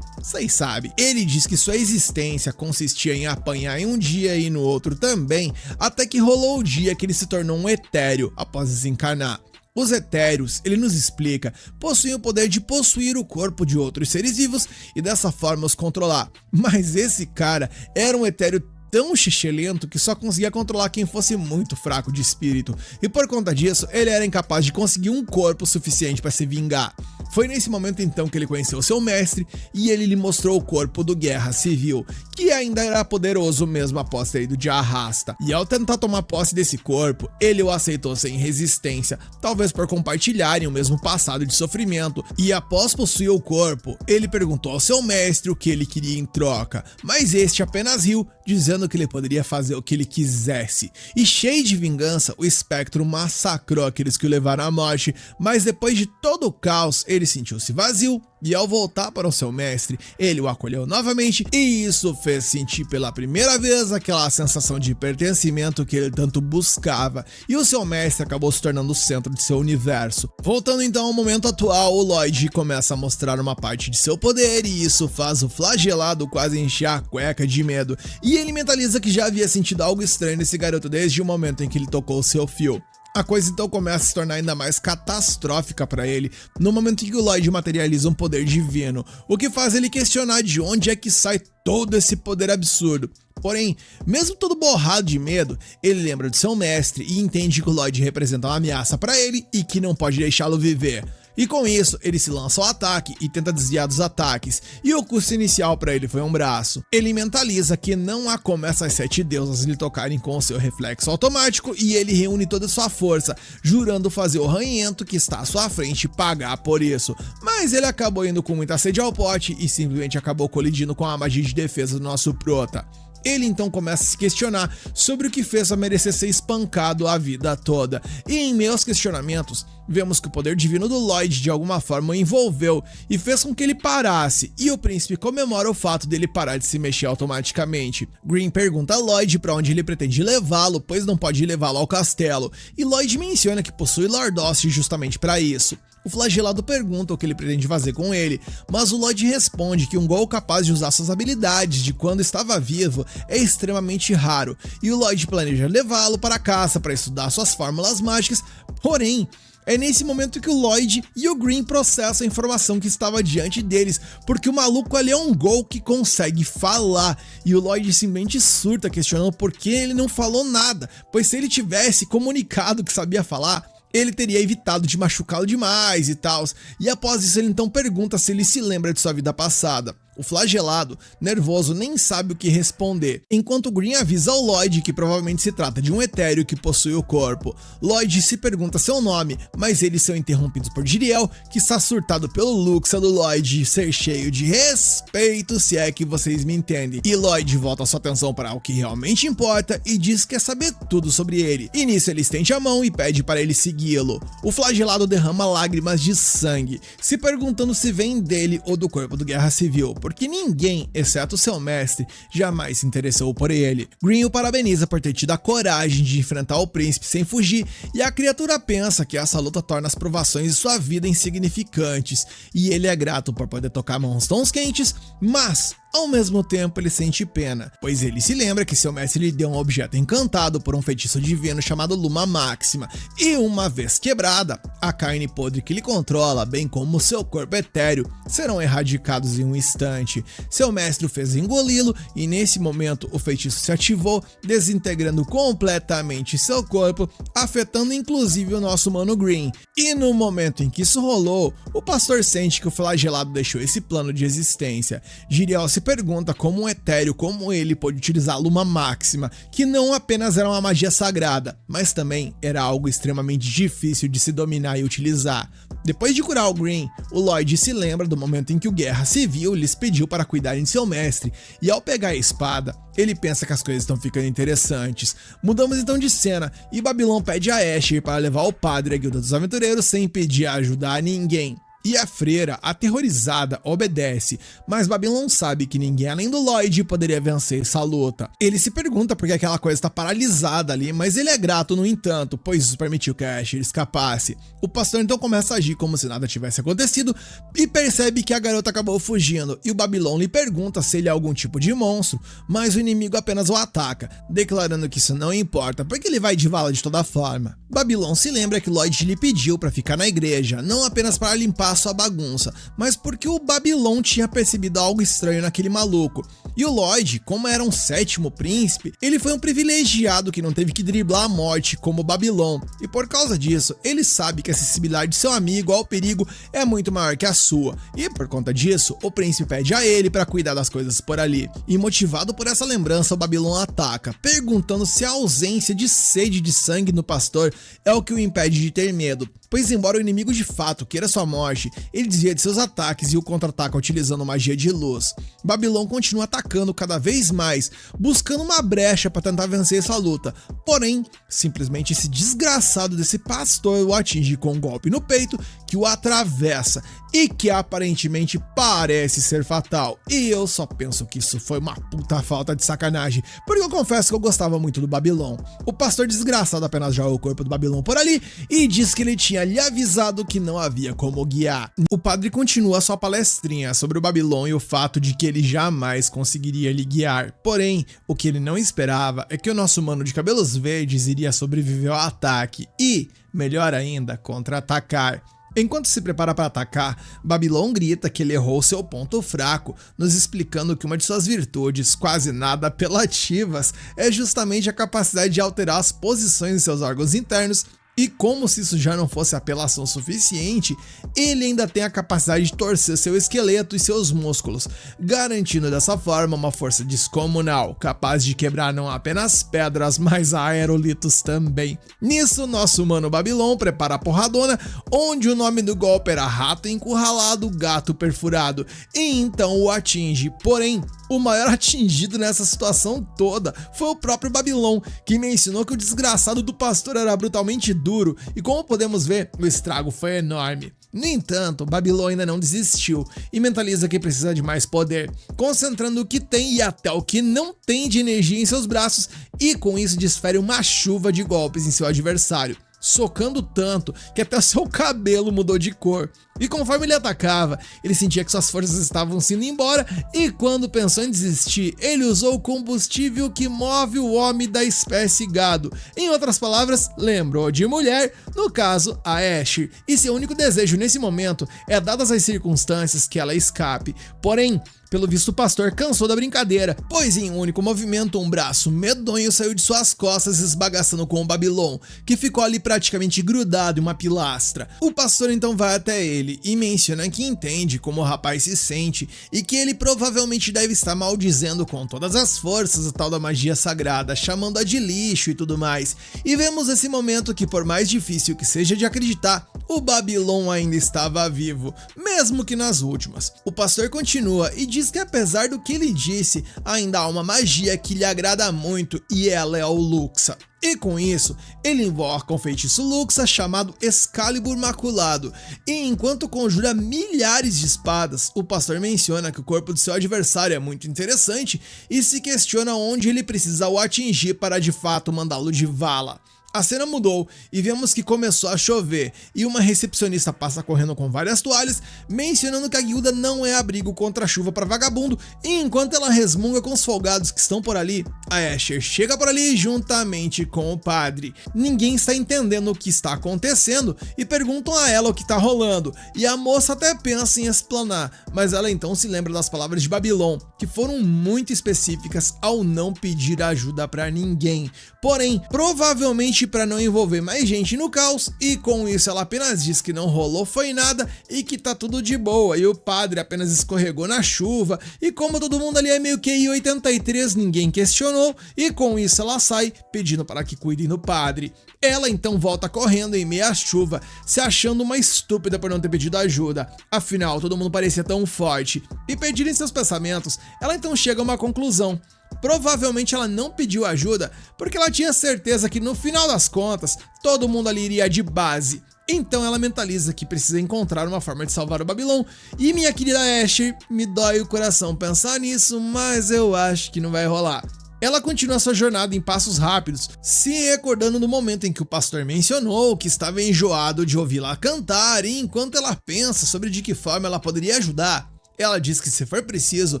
vocês sabem, ele diz que sua existência consistia em apanhar em um dia e no outro também, até que rolou o dia que ele se tornou um etéreo após desencarnar. Os etéreos, ele nos explica, possuem o poder de possuir o corpo de outros seres vivos e dessa forma os controlar. Mas esse cara era um etéreo tão xixelento que só conseguia controlar quem fosse muito fraco de espírito, e por conta disso, ele era incapaz de conseguir um corpo suficiente para se vingar. Foi nesse momento então que ele conheceu seu mestre e ele lhe mostrou o corpo do Guerra Civil, que ainda era poderoso mesmo após ter ido de arrasta. E ao tentar tomar posse desse corpo, ele o aceitou sem resistência, talvez por compartilharem o mesmo passado de sofrimento, e após possuir o corpo, ele perguntou ao seu mestre o que ele queria em troca, mas este apenas riu, dizendo que ele poderia fazer o que ele quisesse. E cheio de vingança, o espectro massacrou aqueles que o levaram à morte, mas depois de todo o caos, ele sentiu-se vazio, e ao voltar para o seu mestre, ele o acolheu novamente, e isso fez sentir pela primeira vez aquela sensação de pertencimento que ele tanto buscava, e o seu mestre acabou se tornando o centro de seu universo. Voltando então ao momento atual, o Lloyd começa a mostrar uma parte de seu poder, e isso faz o flagelado quase encher a cueca de medo, e ele mentaliza que já havia sentido algo estranho nesse garoto desde o momento em que ele tocou seu fio. A coisa então começa a se tornar ainda mais catastrófica para ele, no momento em que o Lloyd materializa um poder divino, o que faz ele questionar de onde é que sai todo esse poder absurdo. Porém, mesmo todo borrado de medo, ele lembra de seu mestre e entende que o Lloyd representa uma ameaça para ele e que não pode deixá-lo viver. E com isso, ele se lança ao ataque e tenta desviar dos ataques, e o custo inicial para ele foi um braço. Ele mentaliza que não há como essas 7 deusas lhe tocarem com o seu reflexo automático, e ele reúne toda a sua força, jurando fazer o ranhento que está à sua frente pagar por isso. Mas ele acabou indo com muita sede ao pote e simplesmente acabou colidindo com a magia de defesa do nosso prota. Ele então começa a se questionar sobre o que fez a merecer ser espancado a vida toda, e em meio aos questionamentos, vemos que o poder divino do Lloyd de alguma forma o envolveu e fez com que ele parasse, e o príncipe comemora o fato dele parar de se mexer automaticamente. Green pergunta a Lloyd para onde ele pretende levá-lo, pois não pode levá-lo ao castelo, e Lloyd menciona que possui Lordoce justamente para isso. O flagelado pergunta o que ele pretende fazer com ele, mas o Lloyd responde que um Gol capaz de usar suas habilidades de quando estava vivo é extremamente raro, e o Lloyd planeja levá-lo para a caça para estudar suas fórmulas mágicas, porém, é nesse momento que o Lloyd e o Green processam a informação que estava diante deles, porque o maluco ali é um Gol que consegue falar, e o Lloyd simplesmente surta questionando por que ele não falou nada, pois se ele tivesse comunicado que sabia falar, ele teria evitado de machucá-lo demais e tal, e após isso ele então pergunta se ele se lembra de sua vida passada. O flagelado, nervoso, nem sabe o que responder, enquanto Green avisa ao Lloyd que provavelmente se trata de um etéreo que possui o corpo. Lloyd se pergunta seu nome, mas eles são interrompidos por Jiriel, que está surtado pelo Luxa do Lloyd ser cheio de respeito, se é que vocês me entendem. E Lloyd volta sua atenção para o que realmente importa e diz que quer saber tudo sobre ele. E nisso ele estende a mão e pede para ele segui-lo. O flagelado derrama lágrimas de sangue, se perguntando se vem dele ou do corpo do Guerra Civil, porque ninguém, exceto seu mestre, jamais se interessou por ele. Green o parabeniza por ter tido a coragem de enfrentar o príncipe sem fugir, e a criatura pensa que essa luta torna as provações de sua vida insignificantes, e ele é grato por poder tocar mãos tão quentes, mas ao mesmo tempo ele sente pena, pois ele se lembra que seu mestre lhe deu um objeto encantado por um feitiço divino chamado Luma Máxima, e uma vez quebrada, a carne podre que lhe controla, bem como seu corpo etéreo, serão erradicados em um instante. Seu mestre o fez engoli-lo, e nesse momento o feitiço se ativou, desintegrando completamente seu corpo, afetando inclusive o nosso mano Green. E no momento em que isso rolou, o pastor sente que o flagelado deixou esse plano de existência. Jiriel se pergunta como um etéreo como ele pôde utilizar a Luma Máxima, que não apenas era uma magia sagrada, mas também era algo extremamente difícil de se dominar e utilizar. Depois de curar o Green, o Lloyd se lembra do momento em que o Guerra Civil lhes pediu para cuidarem de seu mestre, e ao pegar a espada, ele pensa que as coisas estão ficando interessantes. Mudamos então de cena, e Babylon pede a Asher para levar o padre à Guilda dos Aventureiros sem pedir ajuda a ninguém. E a freira, aterrorizada, obedece, mas Babylon sabe que ninguém além do Lloyd poderia vencer essa luta. Ele se pergunta por que aquela coisa está paralisada ali, mas ele é grato no entanto, pois isso permitiu que a Asher escapasse. O pastor então começa a agir como se nada tivesse acontecido e percebe que a garota acabou fugindo, e o Babylon lhe pergunta se ele é algum tipo de monstro, mas o inimigo apenas o ataca, declarando que isso não importa, porque ele vai de vala de toda forma. Babylon se lembra que Lloyd lhe pediu para ficar na igreja, não apenas para limpar sua bagunça, mas porque o Babylon tinha percebido algo estranho naquele maluco. E o Lloyd, como era um sétimo príncipe, ele foi um privilegiado que não teve que driblar a morte como o Babylon, e por causa disso, ele sabe que a sensibilidade de seu amigo ao perigo é muito maior que a sua, e por conta disso, o príncipe pede a ele para cuidar das coisas por ali. E motivado por essa lembrança, o Babylon ataca, perguntando se a ausência de sede de sangue no pastor é o que o impede de ter medo, pois embora o inimigo de fato queira sua morte, ele desvia de seus ataques e o contra-ataca utilizando magia de luz. Babylon continua atacando cada vez mais, buscando uma brecha para tentar vencer essa luta, porém, simplesmente esse desgraçado desse pastor o atinge com um golpe no peito que o atravessa e que aparentemente parece ser fatal, e eu só penso que isso foi uma puta falta de sacanagem, porque eu confesso que eu gostava muito do Babylon. O pastor desgraçado apenas joga o corpo do Babylon por ali e diz que ele tinha lhe avisado que não havia como guiar. O padre continua sua palestrinha sobre o Babylon e o fato de que ele jamais conseguiria lhe guiar, porém, o que ele não esperava é que o nosso mano de cabelos verdes iria sobreviver ao ataque e, melhor ainda, contra-atacar. Enquanto se prepara para atacar, Babylon grita que ele errou seu ponto fraco, nos explicando que uma de suas virtudes, quase nada apelativas, é justamente a capacidade de alterar as posições de seus órgãos internos. E como se isso já não fosse apelação suficiente, ele ainda tem a capacidade de torcer seu esqueleto e seus músculos, garantindo dessa forma uma força descomunal, capaz de quebrar não apenas pedras, mas aerolitos também. Nisso, nosso mano Babylon prepara a porradona, onde o nome do golpe era Rato Encurralado, Gato Perfurado, e então o atinge, porém, o maior atingido nessa situação toda foi o próprio Babylon, que mencionou que o desgraçado do pastor era brutalmente duro, e como podemos ver, o estrago foi enorme. No entanto, Babylon ainda não desistiu e mentaliza que precisa de mais poder, concentrando o que tem e até o que não tem de energia em seus braços, e com isso desfere uma chuva de golpes em seu adversário, socando tanto que até seu cabelo mudou de cor. E conforme ele atacava, ele sentia que suas forças estavam se indo embora, e quando pensou em desistir, ele usou o combustível que move o homem da espécie gado. Em outras palavras, lembrou de mulher, no caso, a Asher, e seu único desejo nesse momento é, dadas as circunstâncias, que ela escape. Porém, pelo visto, o pastor cansou da brincadeira, pois em um único movimento, um braço medonho saiu de suas costas, esbagaçando com o Babylon, que ficou ali praticamente grudado em uma pilastra. O pastor então vai até ele e menciona que entende como o rapaz se sente e que ele provavelmente deve estar maldizendo com todas as forças a tal da magia sagrada, chamando-a de lixo e tudo mais. E vemos nesse momento que, por mais difícil que seja de acreditar, o Babylon ainda estava vivo, mesmo que nas últimas. O pastor continua e diz que, apesar do que ele disse, ainda há uma magia que lhe agrada muito, e ela é o Luxa. E com isso, ele invoca um feitiço Luxa chamado Excalibur Maculado, e enquanto conjura milhares de espadas, o pastor menciona que o corpo do seu adversário é muito interessante e se questiona onde ele precisa o atingir para de fato mandá-lo de vala. A cena mudou e vemos que começou a chover e uma recepcionista passa correndo com várias toalhas, mencionando que a guilda não é abrigo contra a chuva para vagabundo, e enquanto ela resmunga com os folgados que estão por ali, a Asher chega por ali juntamente com o padre. Ninguém está entendendo o que está acontecendo e perguntam a ela o que está rolando, e a moça até pensa em explanar, mas ela então se lembra das palavras de Babylon, que foram muito específicas ao não pedir ajuda para ninguém, porém, provavelmente para não envolver mais gente no caos, e com isso ela apenas diz que não rolou foi nada e que tá tudo de boa, e o padre apenas escorregou na chuva, e como todo mundo ali é meio que I-83, ninguém questionou, e com isso ela sai pedindo para que cuidem do padre. Ela então volta correndo em meio à chuva, se achando uma estúpida por não ter pedido ajuda, afinal todo mundo parecia tão forte, e perdida em seus pensamentos, ela então chega a uma conclusão. Provavelmente ela não pediu ajuda porque ela tinha certeza que no final das contas todo mundo ali iria de base. Então ela mentaliza que precisa encontrar uma forma de salvar o Babylon. E minha querida Asher, me dói o coração pensar nisso, mas eu acho que não vai rolar. Ela continua sua jornada em passos rápidos, se recordando do momento em que o pastor mencionou que estava enjoado de ouvi-la cantar, e enquanto ela pensa sobre de que forma ela poderia ajudar, ela diz que se for preciso,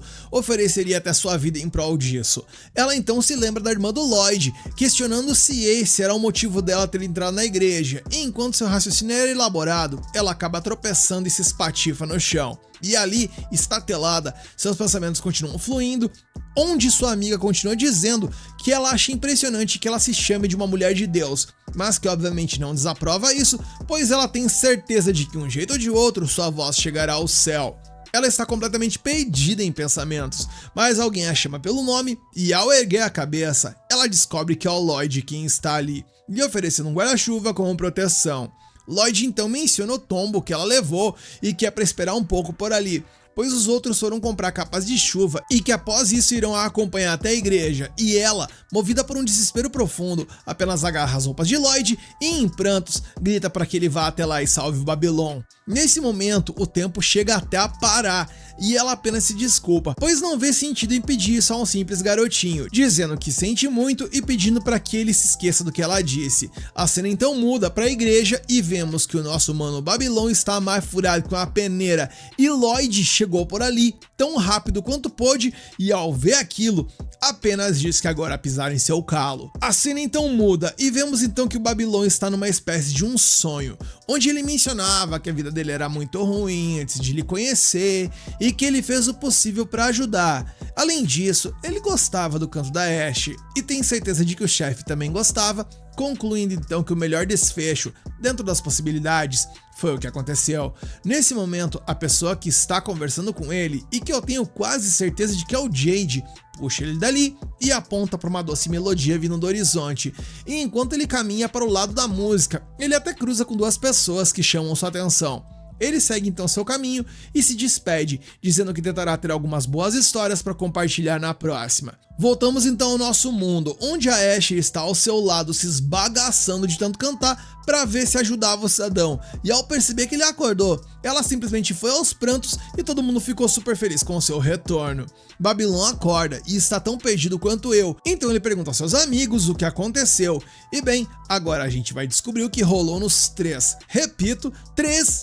ofereceria até sua vida em prol disso. Ela então se lembra da irmã do Lloyd, questionando se esse era o motivo dela ter entrado na igreja, e enquanto seu raciocínio era elaborado, ela acaba tropeçando e se espatifa no chão. E ali, estatelada, seus pensamentos continuam fluindo, onde sua amiga continua dizendo que ela acha impressionante que ela se chame de uma mulher de Deus, mas que obviamente não desaprova isso, pois ela tem certeza de que um jeito ou de outro sua voz chegará ao céu. Ela está completamente perdida em pensamentos, mas alguém a chama pelo nome e ao erguer a cabeça, ela descobre que é o Lloyd quem está ali, lhe oferecendo um guarda-chuva como proteção. Lloyd então menciona o tombo que ela levou e que é para esperar um pouco por ali, pois os outros foram comprar capas de chuva e que após isso irão a acompanhar até a igreja, e ela, movida por um desespero profundo, apenas agarra as roupas de Lloyd e em prantos grita para que ele vá até lá e salve o Babylon. Nesse momento, o tempo chega até a parar e ela apenas se desculpa, pois não vê sentido em pedir isso a um simples garotinho, dizendo que sente muito e pedindo para que ele se esqueça do que ela disse. A cena então muda para a igreja e vemos que o nosso mano Babylon está mais furado com a peneira, e Lloyd chegou por ali tão rápido quanto pôde e ao ver aquilo, apenas diz que agora pisar em seu calo. A cena então muda e vemos então que o Babylon está numa espécie de um sonho, onde ele mencionava que a vida dele era muito ruim antes de lhe conhecer e que ele fez o possível para ajudar. Além disso, ele gostava do canto da Ashe e tem certeza de que o chefe também gostava, concluindo então que o melhor desfecho, dentro das possibilidades, foi o que aconteceu. Nesse momento, a pessoa que está conversando com ele, e que eu tenho quase certeza de que é o Jade, puxa ele dali e aponta para uma doce melodia vindo do horizonte. E enquanto ele caminha para o lado da música, ele até cruza com duas pessoas que chamam sua atenção. Ele segue então seu caminho e se despede, dizendo que tentará ter algumas boas histórias para compartilhar na próxima. Voltamos então ao nosso mundo, onde a Ashe está ao seu lado se esbagaçando de tanto cantar para ver se ajudava o cidadão, e ao perceber que ele acordou, ela simplesmente foi aos prantos e todo mundo ficou super feliz com o seu retorno. Babylon acorda e está tão perdido quanto eu, então ele pergunta aos seus amigos o que aconteceu, e bem, agora a gente vai descobrir o que rolou nos 3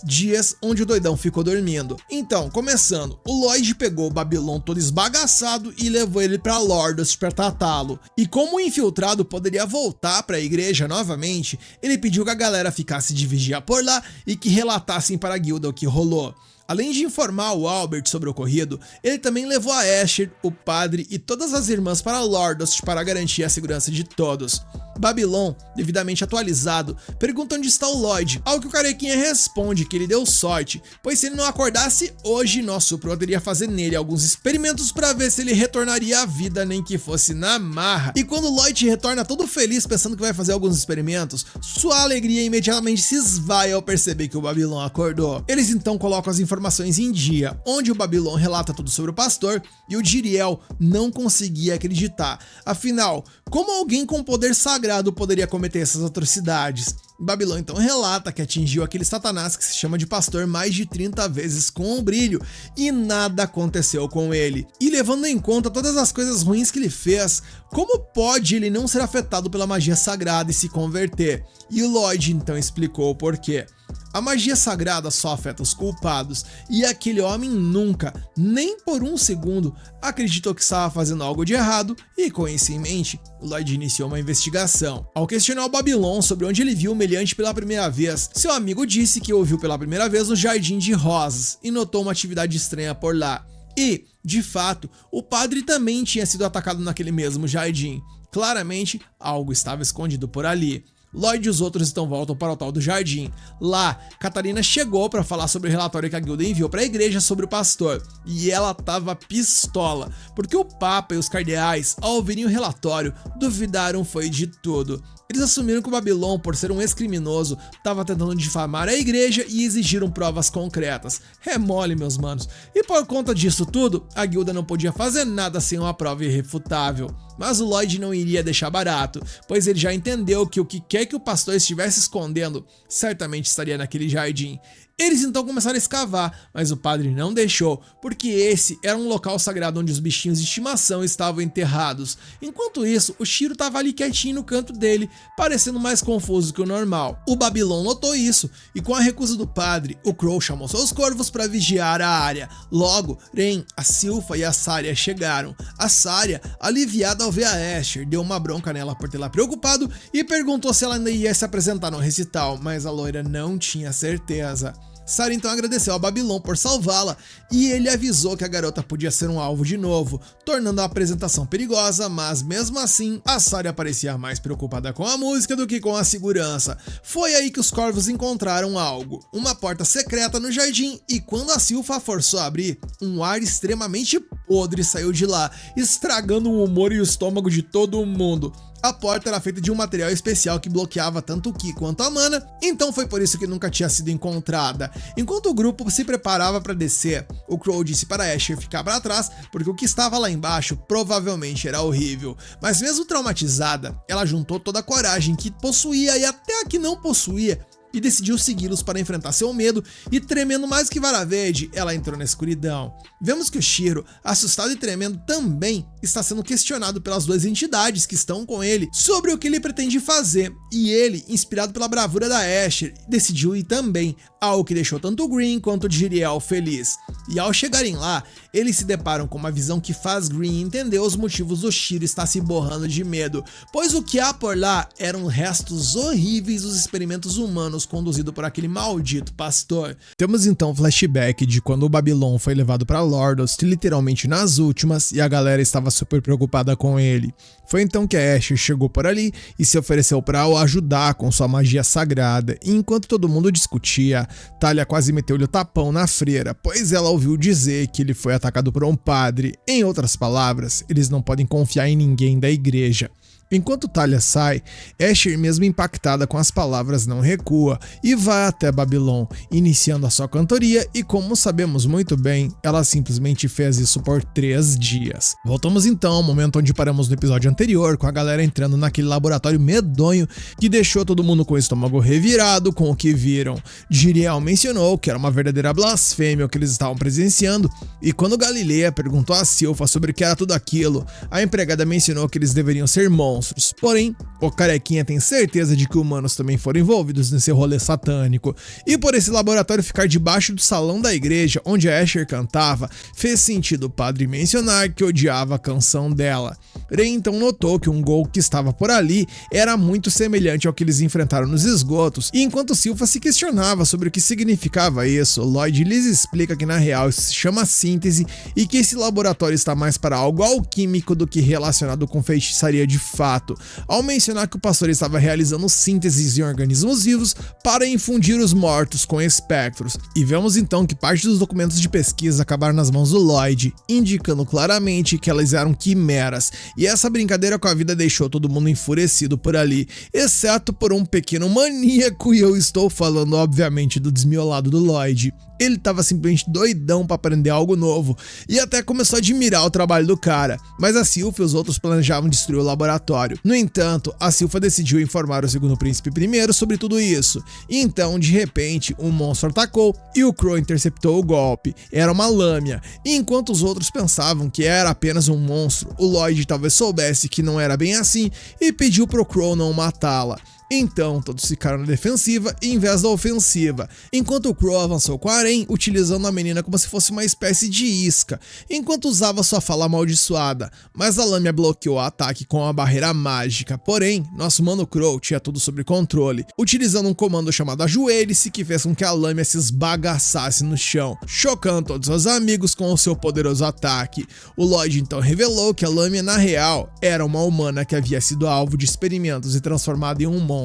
dias onde o doidão ficou dormindo. Então, começando, o Lloyd pegou o Babylon todo esbagaçado e levou ele para Lordos para tratá-lo, e como o infiltrado poderia voltar para a igreja novamente, ele pediu que a galera ficasse de vigia por lá e que relatassem para a guilda o que rolou. Além de informar o Albert sobre o ocorrido, ele também levou a Asher, o padre e todas as irmãs para Lordos para garantir a segurança de todos. Babylon, devidamente atualizado, pergunta onde está o Lloyd, ao que o carequinha responde que ele deu sorte, pois se ele não acordasse hoje, nosso poderia fazer nele alguns experimentos para ver se ele retornaria à vida, nem que fosse na marra. E quando o Lloyd retorna todo feliz pensando que vai fazer alguns experimentos, sua alegria imediatamente se esvai ao perceber que o Babylon acordou. Eles então colocam as informações informações em dia, onde o Babylon relata tudo sobre o pastor e o Jiriel não conseguia acreditar. Afinal, como alguém com poder sagrado poderia cometer essas atrocidades? Babylon então relata que atingiu aquele satanás que se chama de pastor mais de 30 vezes com o brilho e nada aconteceu com ele. E levando em conta todas as coisas ruins que ele fez, como pode ele não ser afetado pela magia sagrada e se converter? E o Lloyd então explicou o porquê. A magia sagrada só afeta os culpados, e aquele homem nunca, nem por um segundo, acreditou que estava fazendo algo de errado, e com isso em mente, Lloyd iniciou uma investigação. Ao questionar o Babylon sobre onde ele viu o meliante pela primeira vez, seu amigo disse que o viu pela primeira vez no Jardim de Rosas, e notou uma atividade estranha por lá. E, de fato, o padre também tinha sido atacado naquele mesmo jardim. Claramente, algo estava escondido por ali. Lloyd e os outros então voltam para o tal do jardim. Lá, Catarina chegou para falar sobre o relatório que a guilda enviou para a igreja sobre o pastor, e ela tava pistola, porque o Papa e os cardeais, ao ouvirem o relatório, duvidaram foi de tudo. Eles assumiram que o Babylon, por ser um ex-criminoso, estava tentando difamar a igreja e exigiram provas concretas. É mole, meus manos. E por conta disso tudo, a guilda não podia fazer nada sem uma prova irrefutável. Mas o Lloyd não iria deixar barato, pois ele já entendeu que o que quer que o pastor estivesse escondendo, certamente estaria naquele jardim. Eles então começaram a escavar, mas o padre não deixou, porque esse era um local sagrado onde os bichinhos de estimação estavam enterrados. Enquanto isso, o Shiro estava ali quietinho no canto dele, parecendo mais confuso que o normal. O Babylon notou isso, e com a recusa do padre, o Crow chamou seus corvos para vigiar a área. Logo, Ren, a Silpha e a Saria chegaram. A Saria, aliviada ao ver a Asher, deu uma bronca nela por tê-la preocupado e perguntou se ela ainda ia se apresentar no recital, mas a loira não tinha certeza. Saria então agradeceu ao Babylon por salvá-la e ele avisou que a garota podia ser um alvo de novo, tornando a apresentação perigosa, mas mesmo assim, a Saria parecia mais preocupada com a música do que com a segurança. Foi aí que os corvos encontraram algo, uma porta secreta no jardim, e quando a Silpha forçou a abrir, um ar extremamente podre saiu de lá, estragando o humor e o estômago de todo mundo. A porta era feita de um material especial que bloqueava tanto o Ki quanto a mana, então foi por isso que nunca tinha sido encontrada. Enquanto o grupo se preparava para descer, o Crow disse para Asher ficar para trás, porque o que estava lá embaixo provavelmente era horrível. Mas mesmo traumatizada, ela juntou toda a coragem que possuía e até a que não possuía, e decidiu segui-los para enfrentar seu medo, e tremendo mais que vara verde, ela entrou na escuridão. Vemos que o Shiro, assustado e tremendo também, está sendo questionado pelas duas entidades que estão com ele sobre o que ele pretende fazer, e ele, inspirado pela bravura da Asher, decidiu ir também, algo que deixou tanto o Green quanto o Jiriel feliz. E ao chegarem lá, eles se deparam com uma visão que faz Green entender os motivos do Shiro estar se borrando de medo, pois o que há por lá eram restos horríveis dos experimentos humanos conduzido por aquele maldito pastor. Temos então um flashback de quando o Babylon foi levado para Lordos, literalmente nas últimas, e a galera estava super preocupada com ele. Foi então que a Asher chegou por ali e se ofereceu para o ajudar com sua magia sagrada, e enquanto todo mundo discutia, Talia quase meteu-lhe o tapão na freira, pois ela ouviu dizer que ele foi atacado por um padre. Em outras palavras, eles não podem confiar em ninguém da igreja. Enquanto Talia sai, Asher, mesmo impactada com as palavras, não recua e vai até Babylon, iniciando a sua cantoria, e como sabemos muito bem, ela simplesmente fez isso por 3 dias. Voltamos então ao momento onde paramos no episódio anterior, com a galera entrando naquele laboratório medonho que deixou todo mundo com o estômago revirado com o que viram. Jiriel mencionou que era uma verdadeira blasfêmia o que eles estavam presenciando, e quando Galileia perguntou a Silpha sobre o que era tudo aquilo, a empregada mencionou que eles deveriam ser monstros. Porém, o carequinha tem certeza de que humanos também foram envolvidos nesse rolê satânico, e por esse laboratório ficar debaixo do salão da igreja onde a Asher cantava, fez sentido o padre mencionar que odiava a canção dela. Ren então notou que um gol que estava por ali era muito semelhante ao que eles enfrentaram nos esgotos, e enquanto Silpha se questionava sobre o que significava isso, Lloyd lhes explica que na real isso se chama síntese e que esse laboratório está mais para algo alquímico do que relacionado com feitiçaria de fato, ao mencionar que o pastor estava realizando sínteses em organismos vivos para infundir os mortos com espectros. E vemos então que parte dos documentos de pesquisa acabaram nas mãos do Lloyd, indicando claramente que elas eram quimeras, e essa brincadeira com a vida deixou todo mundo enfurecido por ali, exceto por um pequeno maníaco, e eu estou falando obviamente do desmiolado do Lloyd. Ele tava simplesmente doidão pra aprender algo novo e até começou a admirar o trabalho do cara, mas a Sylpha e os outros planejavam destruir o laboratório. No entanto, a Sylpha decidiu informar o segundo príncipe primeiro sobre tudo isso, e então, de repente, um monstro atacou e o Crow interceptou o golpe. Era uma lâmina, e enquanto os outros pensavam que era apenas um monstro, o Lloyd talvez soubesse que não era bem assim e pediu pro Crow não matá-la. Então, todos ficaram na defensiva em vez da ofensiva, enquanto o Crow avançou com a Arém, utilizando a menina como se fosse uma espécie de isca, enquanto usava sua fala amaldiçoada, mas a lâmina bloqueou o ataque com uma barreira mágica. Porém, nosso mano Crow tinha tudo sob controle, utilizando um comando chamado Ajoelhe-se, que fez com que a lâmina se esbagaçasse no chão, chocando todos seus amigos com o seu poderoso ataque. O Lloyd então revelou que a lâmina, na real, era uma humana que havia sido alvo de experimentos e transformada em um monstro.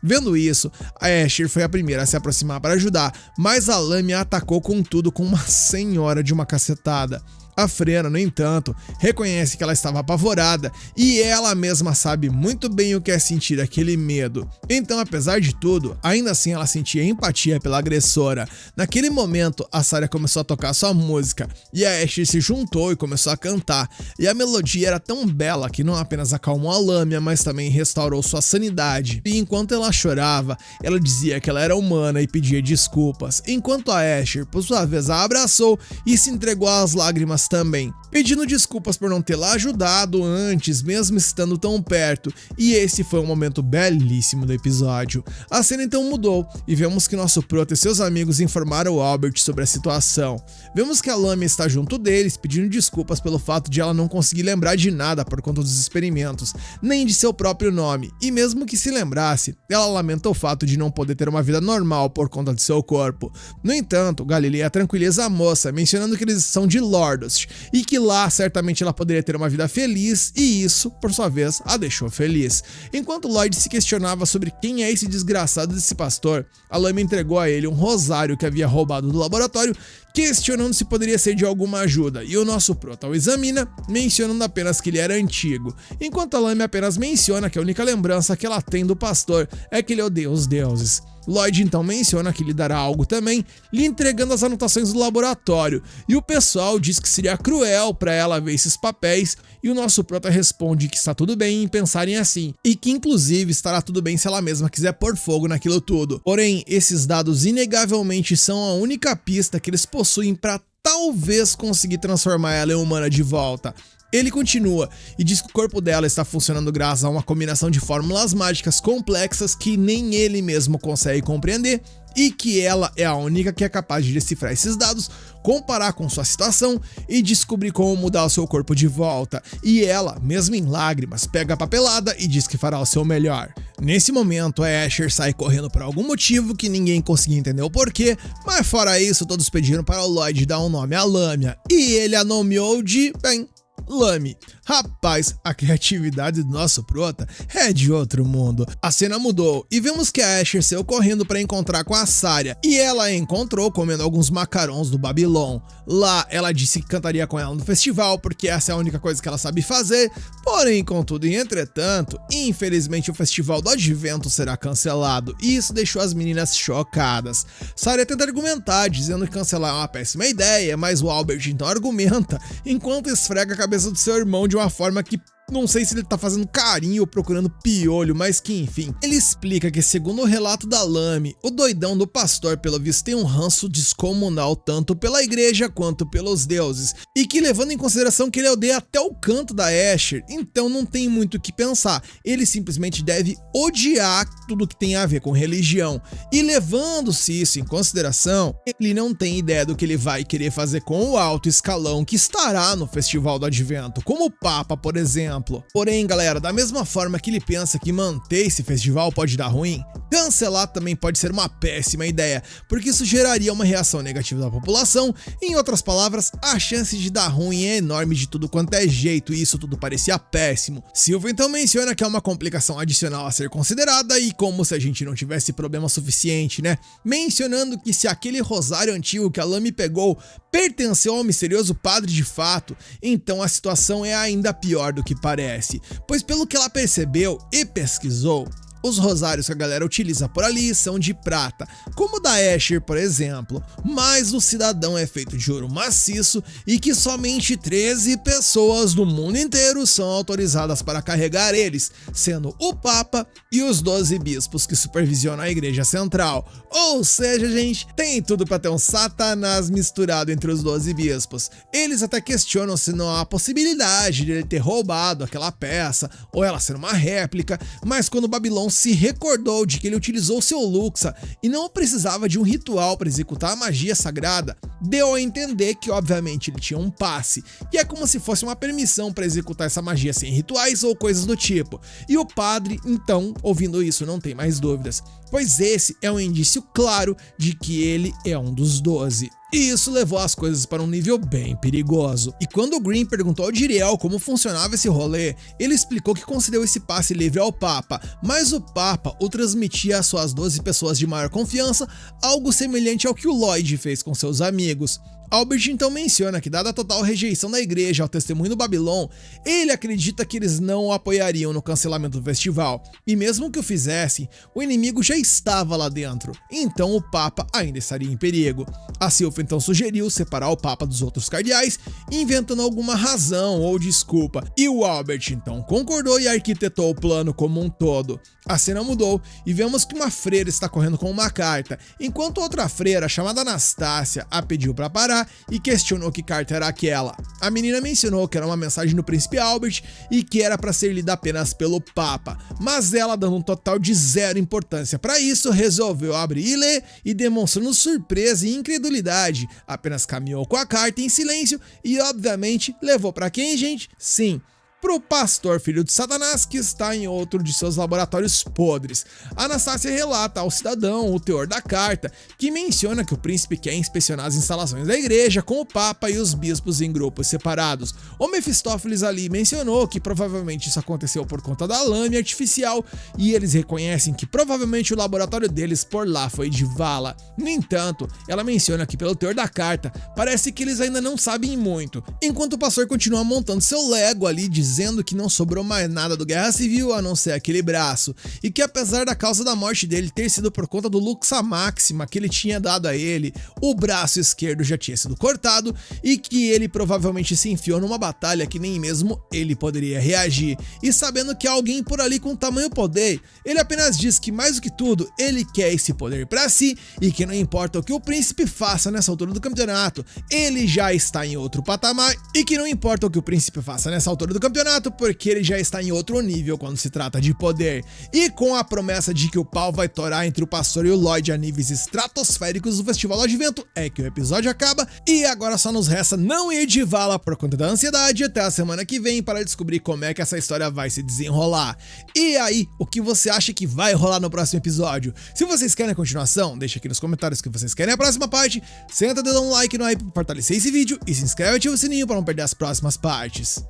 Vendo isso, a Asher foi a primeira a se aproximar para ajudar, mas a lâmina atacou com tudo com uma senhora de uma cacetada. A Frena, no entanto, reconhece que ela estava apavorada e ela mesma sabe muito bem o que é sentir aquele medo. Então, apesar de tudo, ainda assim ela sentia empatia pela agressora. Naquele momento, a Saria começou a tocar sua música e a Asher se juntou e começou a cantar. E a melodia era tão bela que não apenas acalmou a lâmina, mas também restaurou sua sanidade. E enquanto ela chorava, ela dizia que ela era humana e pedia desculpas, enquanto a Asher, por sua vez, a abraçou e se entregou às lágrimas também, pedindo desculpas por não tê-la ajudado antes, mesmo estando tão perto, e esse foi um momento belíssimo do episódio. A cena então mudou, e vemos que nosso Prota e seus amigos informaram o Albert sobre a situação. Vemos que a Lâmina está junto deles, pedindo desculpas pelo fato de ela não conseguir lembrar de nada por conta dos experimentos, nem de seu próprio nome, e mesmo que se lembrasse, ela lamenta o fato de não poder ter uma vida normal por conta de seu corpo. No entanto, Galileia tranquiliza a moça, mencionando que eles são de Lordos, e que lá certamente ela poderia ter uma vida feliz, e isso, por sua vez, a deixou feliz. Enquanto Lloyd se questionava sobre quem é esse desgraçado desse pastor, a Lâmina entregou a ele um rosário que havia roubado do laboratório, questionando se poderia ser de alguma ajuda, e o nosso Prota o examina, mencionando apenas que ele era antigo, enquanto a Lâmina apenas menciona que a única lembrança que ela tem do pastor é que ele odeia os deuses. Lloyd então menciona que lhe dará algo também, lhe entregando as anotações do laboratório, e o pessoal diz que seria cruel para ela ver esses papéis, e o nosso Prota responde que está tudo bem em pensarem assim, e que inclusive estará tudo bem se ela mesma quiser pôr fogo naquilo tudo. Porém, esses dados inegavelmente são a única pista que eles possuem para talvez conseguir transformar ela em humana de volta. Ele continua e diz que o corpo dela está funcionando graças a uma combinação de fórmulas mágicas complexas que nem ele mesmo consegue compreender, e que ela é a única que é capaz de decifrar esses dados, comparar com sua situação e descobrir como mudar o seu corpo de volta. E ela, mesmo em lágrimas, pega a papelada e diz que fará o seu melhor. Nesse momento, a Asher sai correndo por algum motivo que ninguém conseguia entender o porquê, mas fora isso, todos pediram para o Lloyd dar um nome à Lâmina, e ele a nomeou de, bem, Lame. Rapaz, a criatividade do nosso Prota é de outro mundo. A cena mudou e vemos que a Asher saiu correndo para encontrar com a Saria, e ela a encontrou comendo alguns macarons do Babylon. Lá, ela disse que cantaria com ela no festival, porque essa é a única coisa que ela sabe fazer. Porém, contudo e entretanto, infelizmente o festival do Advento será cancelado, e isso deixou as meninas chocadas. Saria tenta argumentar, dizendo que cancelar é uma péssima ideia, mas o Albert então argumenta, enquanto esfrega a cabeça do seu irmão de uma forma que não sei se ele tá fazendo carinho ou procurando piolho, mas que enfim. Ele explica que, segundo o relato da Lame, o doidão do pastor pelo visto tem um ranço descomunal tanto pela igreja quanto pelos deuses, e que, levando em consideração que ele odeia até o canto da Asher, então não tem muito o que pensar, ele simplesmente deve odiar tudo que tem a ver com religião, e levando-se isso em consideração, ele não tem ideia do que ele vai querer fazer com o alto escalão que estará no Festival do Advento, como o Papa, por exemplo. Porém, galera, da mesma forma que ele pensa que manter esse festival pode dar ruim, cancelar também pode ser uma péssima ideia, porque isso geraria uma reação negativa da população. Em outras palavras, a chance de dar ruim é enorme de tudo quanto é jeito, e isso tudo parecia péssimo. Silva então menciona que é uma complicação adicional a ser considerada, e como se a gente não tivesse problema suficiente, né? Mencionando que se aquele rosário antigo que a Lame pegou pertenceu ao misterioso padre de fato, então a situação é ainda pior do que parece, pois pelo que ela percebeu e pesquisou, Os rosários que a galera utiliza por ali são de prata, como o da Escher, por exemplo, mas o cidadão é feito de ouro maciço e que somente 13 pessoas do mundo inteiro são autorizadas para carregar eles, sendo o Papa e os 12 bispos que supervisionam a Igreja Central. Ou seja, gente, tem tudo para ter um Satanás misturado entre os 12 bispos. Eles até questionam se não há possibilidade de ele ter roubado aquela peça ou ela ser uma réplica, mas quando Babilônia se recordou de que ele utilizou seu Luxa e não precisava de um ritual para executar a magia sagrada, deu a entender que obviamente ele tinha um passe, e é como se fosse uma permissão para executar essa magia sem rituais ou coisas do tipo. E o padre, então, ouvindo isso, não tem mais dúvidas, pois esse é um indício claro de que ele é um dos 12. E isso levou as coisas para um nível bem perigoso. E quando o Green perguntou ao Jiriel como funcionava esse rolê, ele explicou que concedeu esse passe livre ao Papa, mas o Papa o transmitia às suas 12 pessoas de maior confiança, algo semelhante ao que o Lloyd fez com seus amigos. Albert então menciona que, dada a total rejeição da igreja ao testemunho do Babilônia, ele acredita que eles não o apoiariam no cancelamento do festival, e mesmo que o fizessem, o inimigo já estava lá dentro, então o Papa ainda estaria em perigo. A Sylph então sugeriu separar o Papa dos outros cardeais, inventando alguma razão ou desculpa, e o Albert então concordou e arquitetou o plano como um todo. A cena mudou e vemos que uma freira está correndo com uma carta, enquanto outra freira, chamada Anastácia, a pediu para parar e questionou que carta era aquela. A menina mencionou que era uma mensagem do príncipe Albert e que era para ser lida apenas pelo Papa, mas ela, dando um total de zero importância para isso, resolveu abrir e ler, e demonstrando surpresa e incredulidade, apenas caminhou com a carta em silêncio e obviamente levou para quem, gente? Sim, pro pastor filho de Satanás, que está em outro de seus laboratórios podres. Anastácia relata ao cidadão o teor da carta, que menciona que o príncipe quer inspecionar as instalações da igreja com o Papa e os bispos em grupos separados. O Mefistófeles ali mencionou que provavelmente isso aconteceu por conta da lame artificial, e eles reconhecem que provavelmente o laboratório deles por lá foi de vala. No entanto, ela menciona que pelo teor da carta, parece que eles ainda não sabem muito, enquanto o pastor continua montando seu Lego ali, dizendo que não sobrou mais nada do Guerra Civil a não ser aquele braço, e que apesar da causa da morte dele ter sido por conta do Luxa Máxima que ele tinha dado a ele, o braço esquerdo já tinha sido cortado e que ele provavelmente se enfiou numa batalha que nem mesmo ele poderia reagir. E sabendo que há alguém por ali com tamanho poder, ele apenas diz que mais do que tudo, ele quer esse poder pra si e que não importa o que o príncipe faça nessa altura do campeonato, ele já está em outro patamar, e que não importa o que o príncipe faça nessa altura do campeonato, porque ele já está em outro nível quando se trata de poder. E com a promessa de que o pau vai torar entre o pastor e o Lloyd a níveis estratosféricos do Festival do Advento, é que o episódio acaba, e agora só nos resta não ir de vala por conta da ansiedade até a semana que vem para descobrir como é que essa história vai se desenrolar. E aí, o que você acha que vai rolar no próximo episódio? Se vocês querem a continuação, deixa aqui nos comentários o que vocês querem a próxima parte, senta o dedo no like no aí para fortalecer esse vídeo e se inscreve e ativa o sininho para não perder as próximas partes.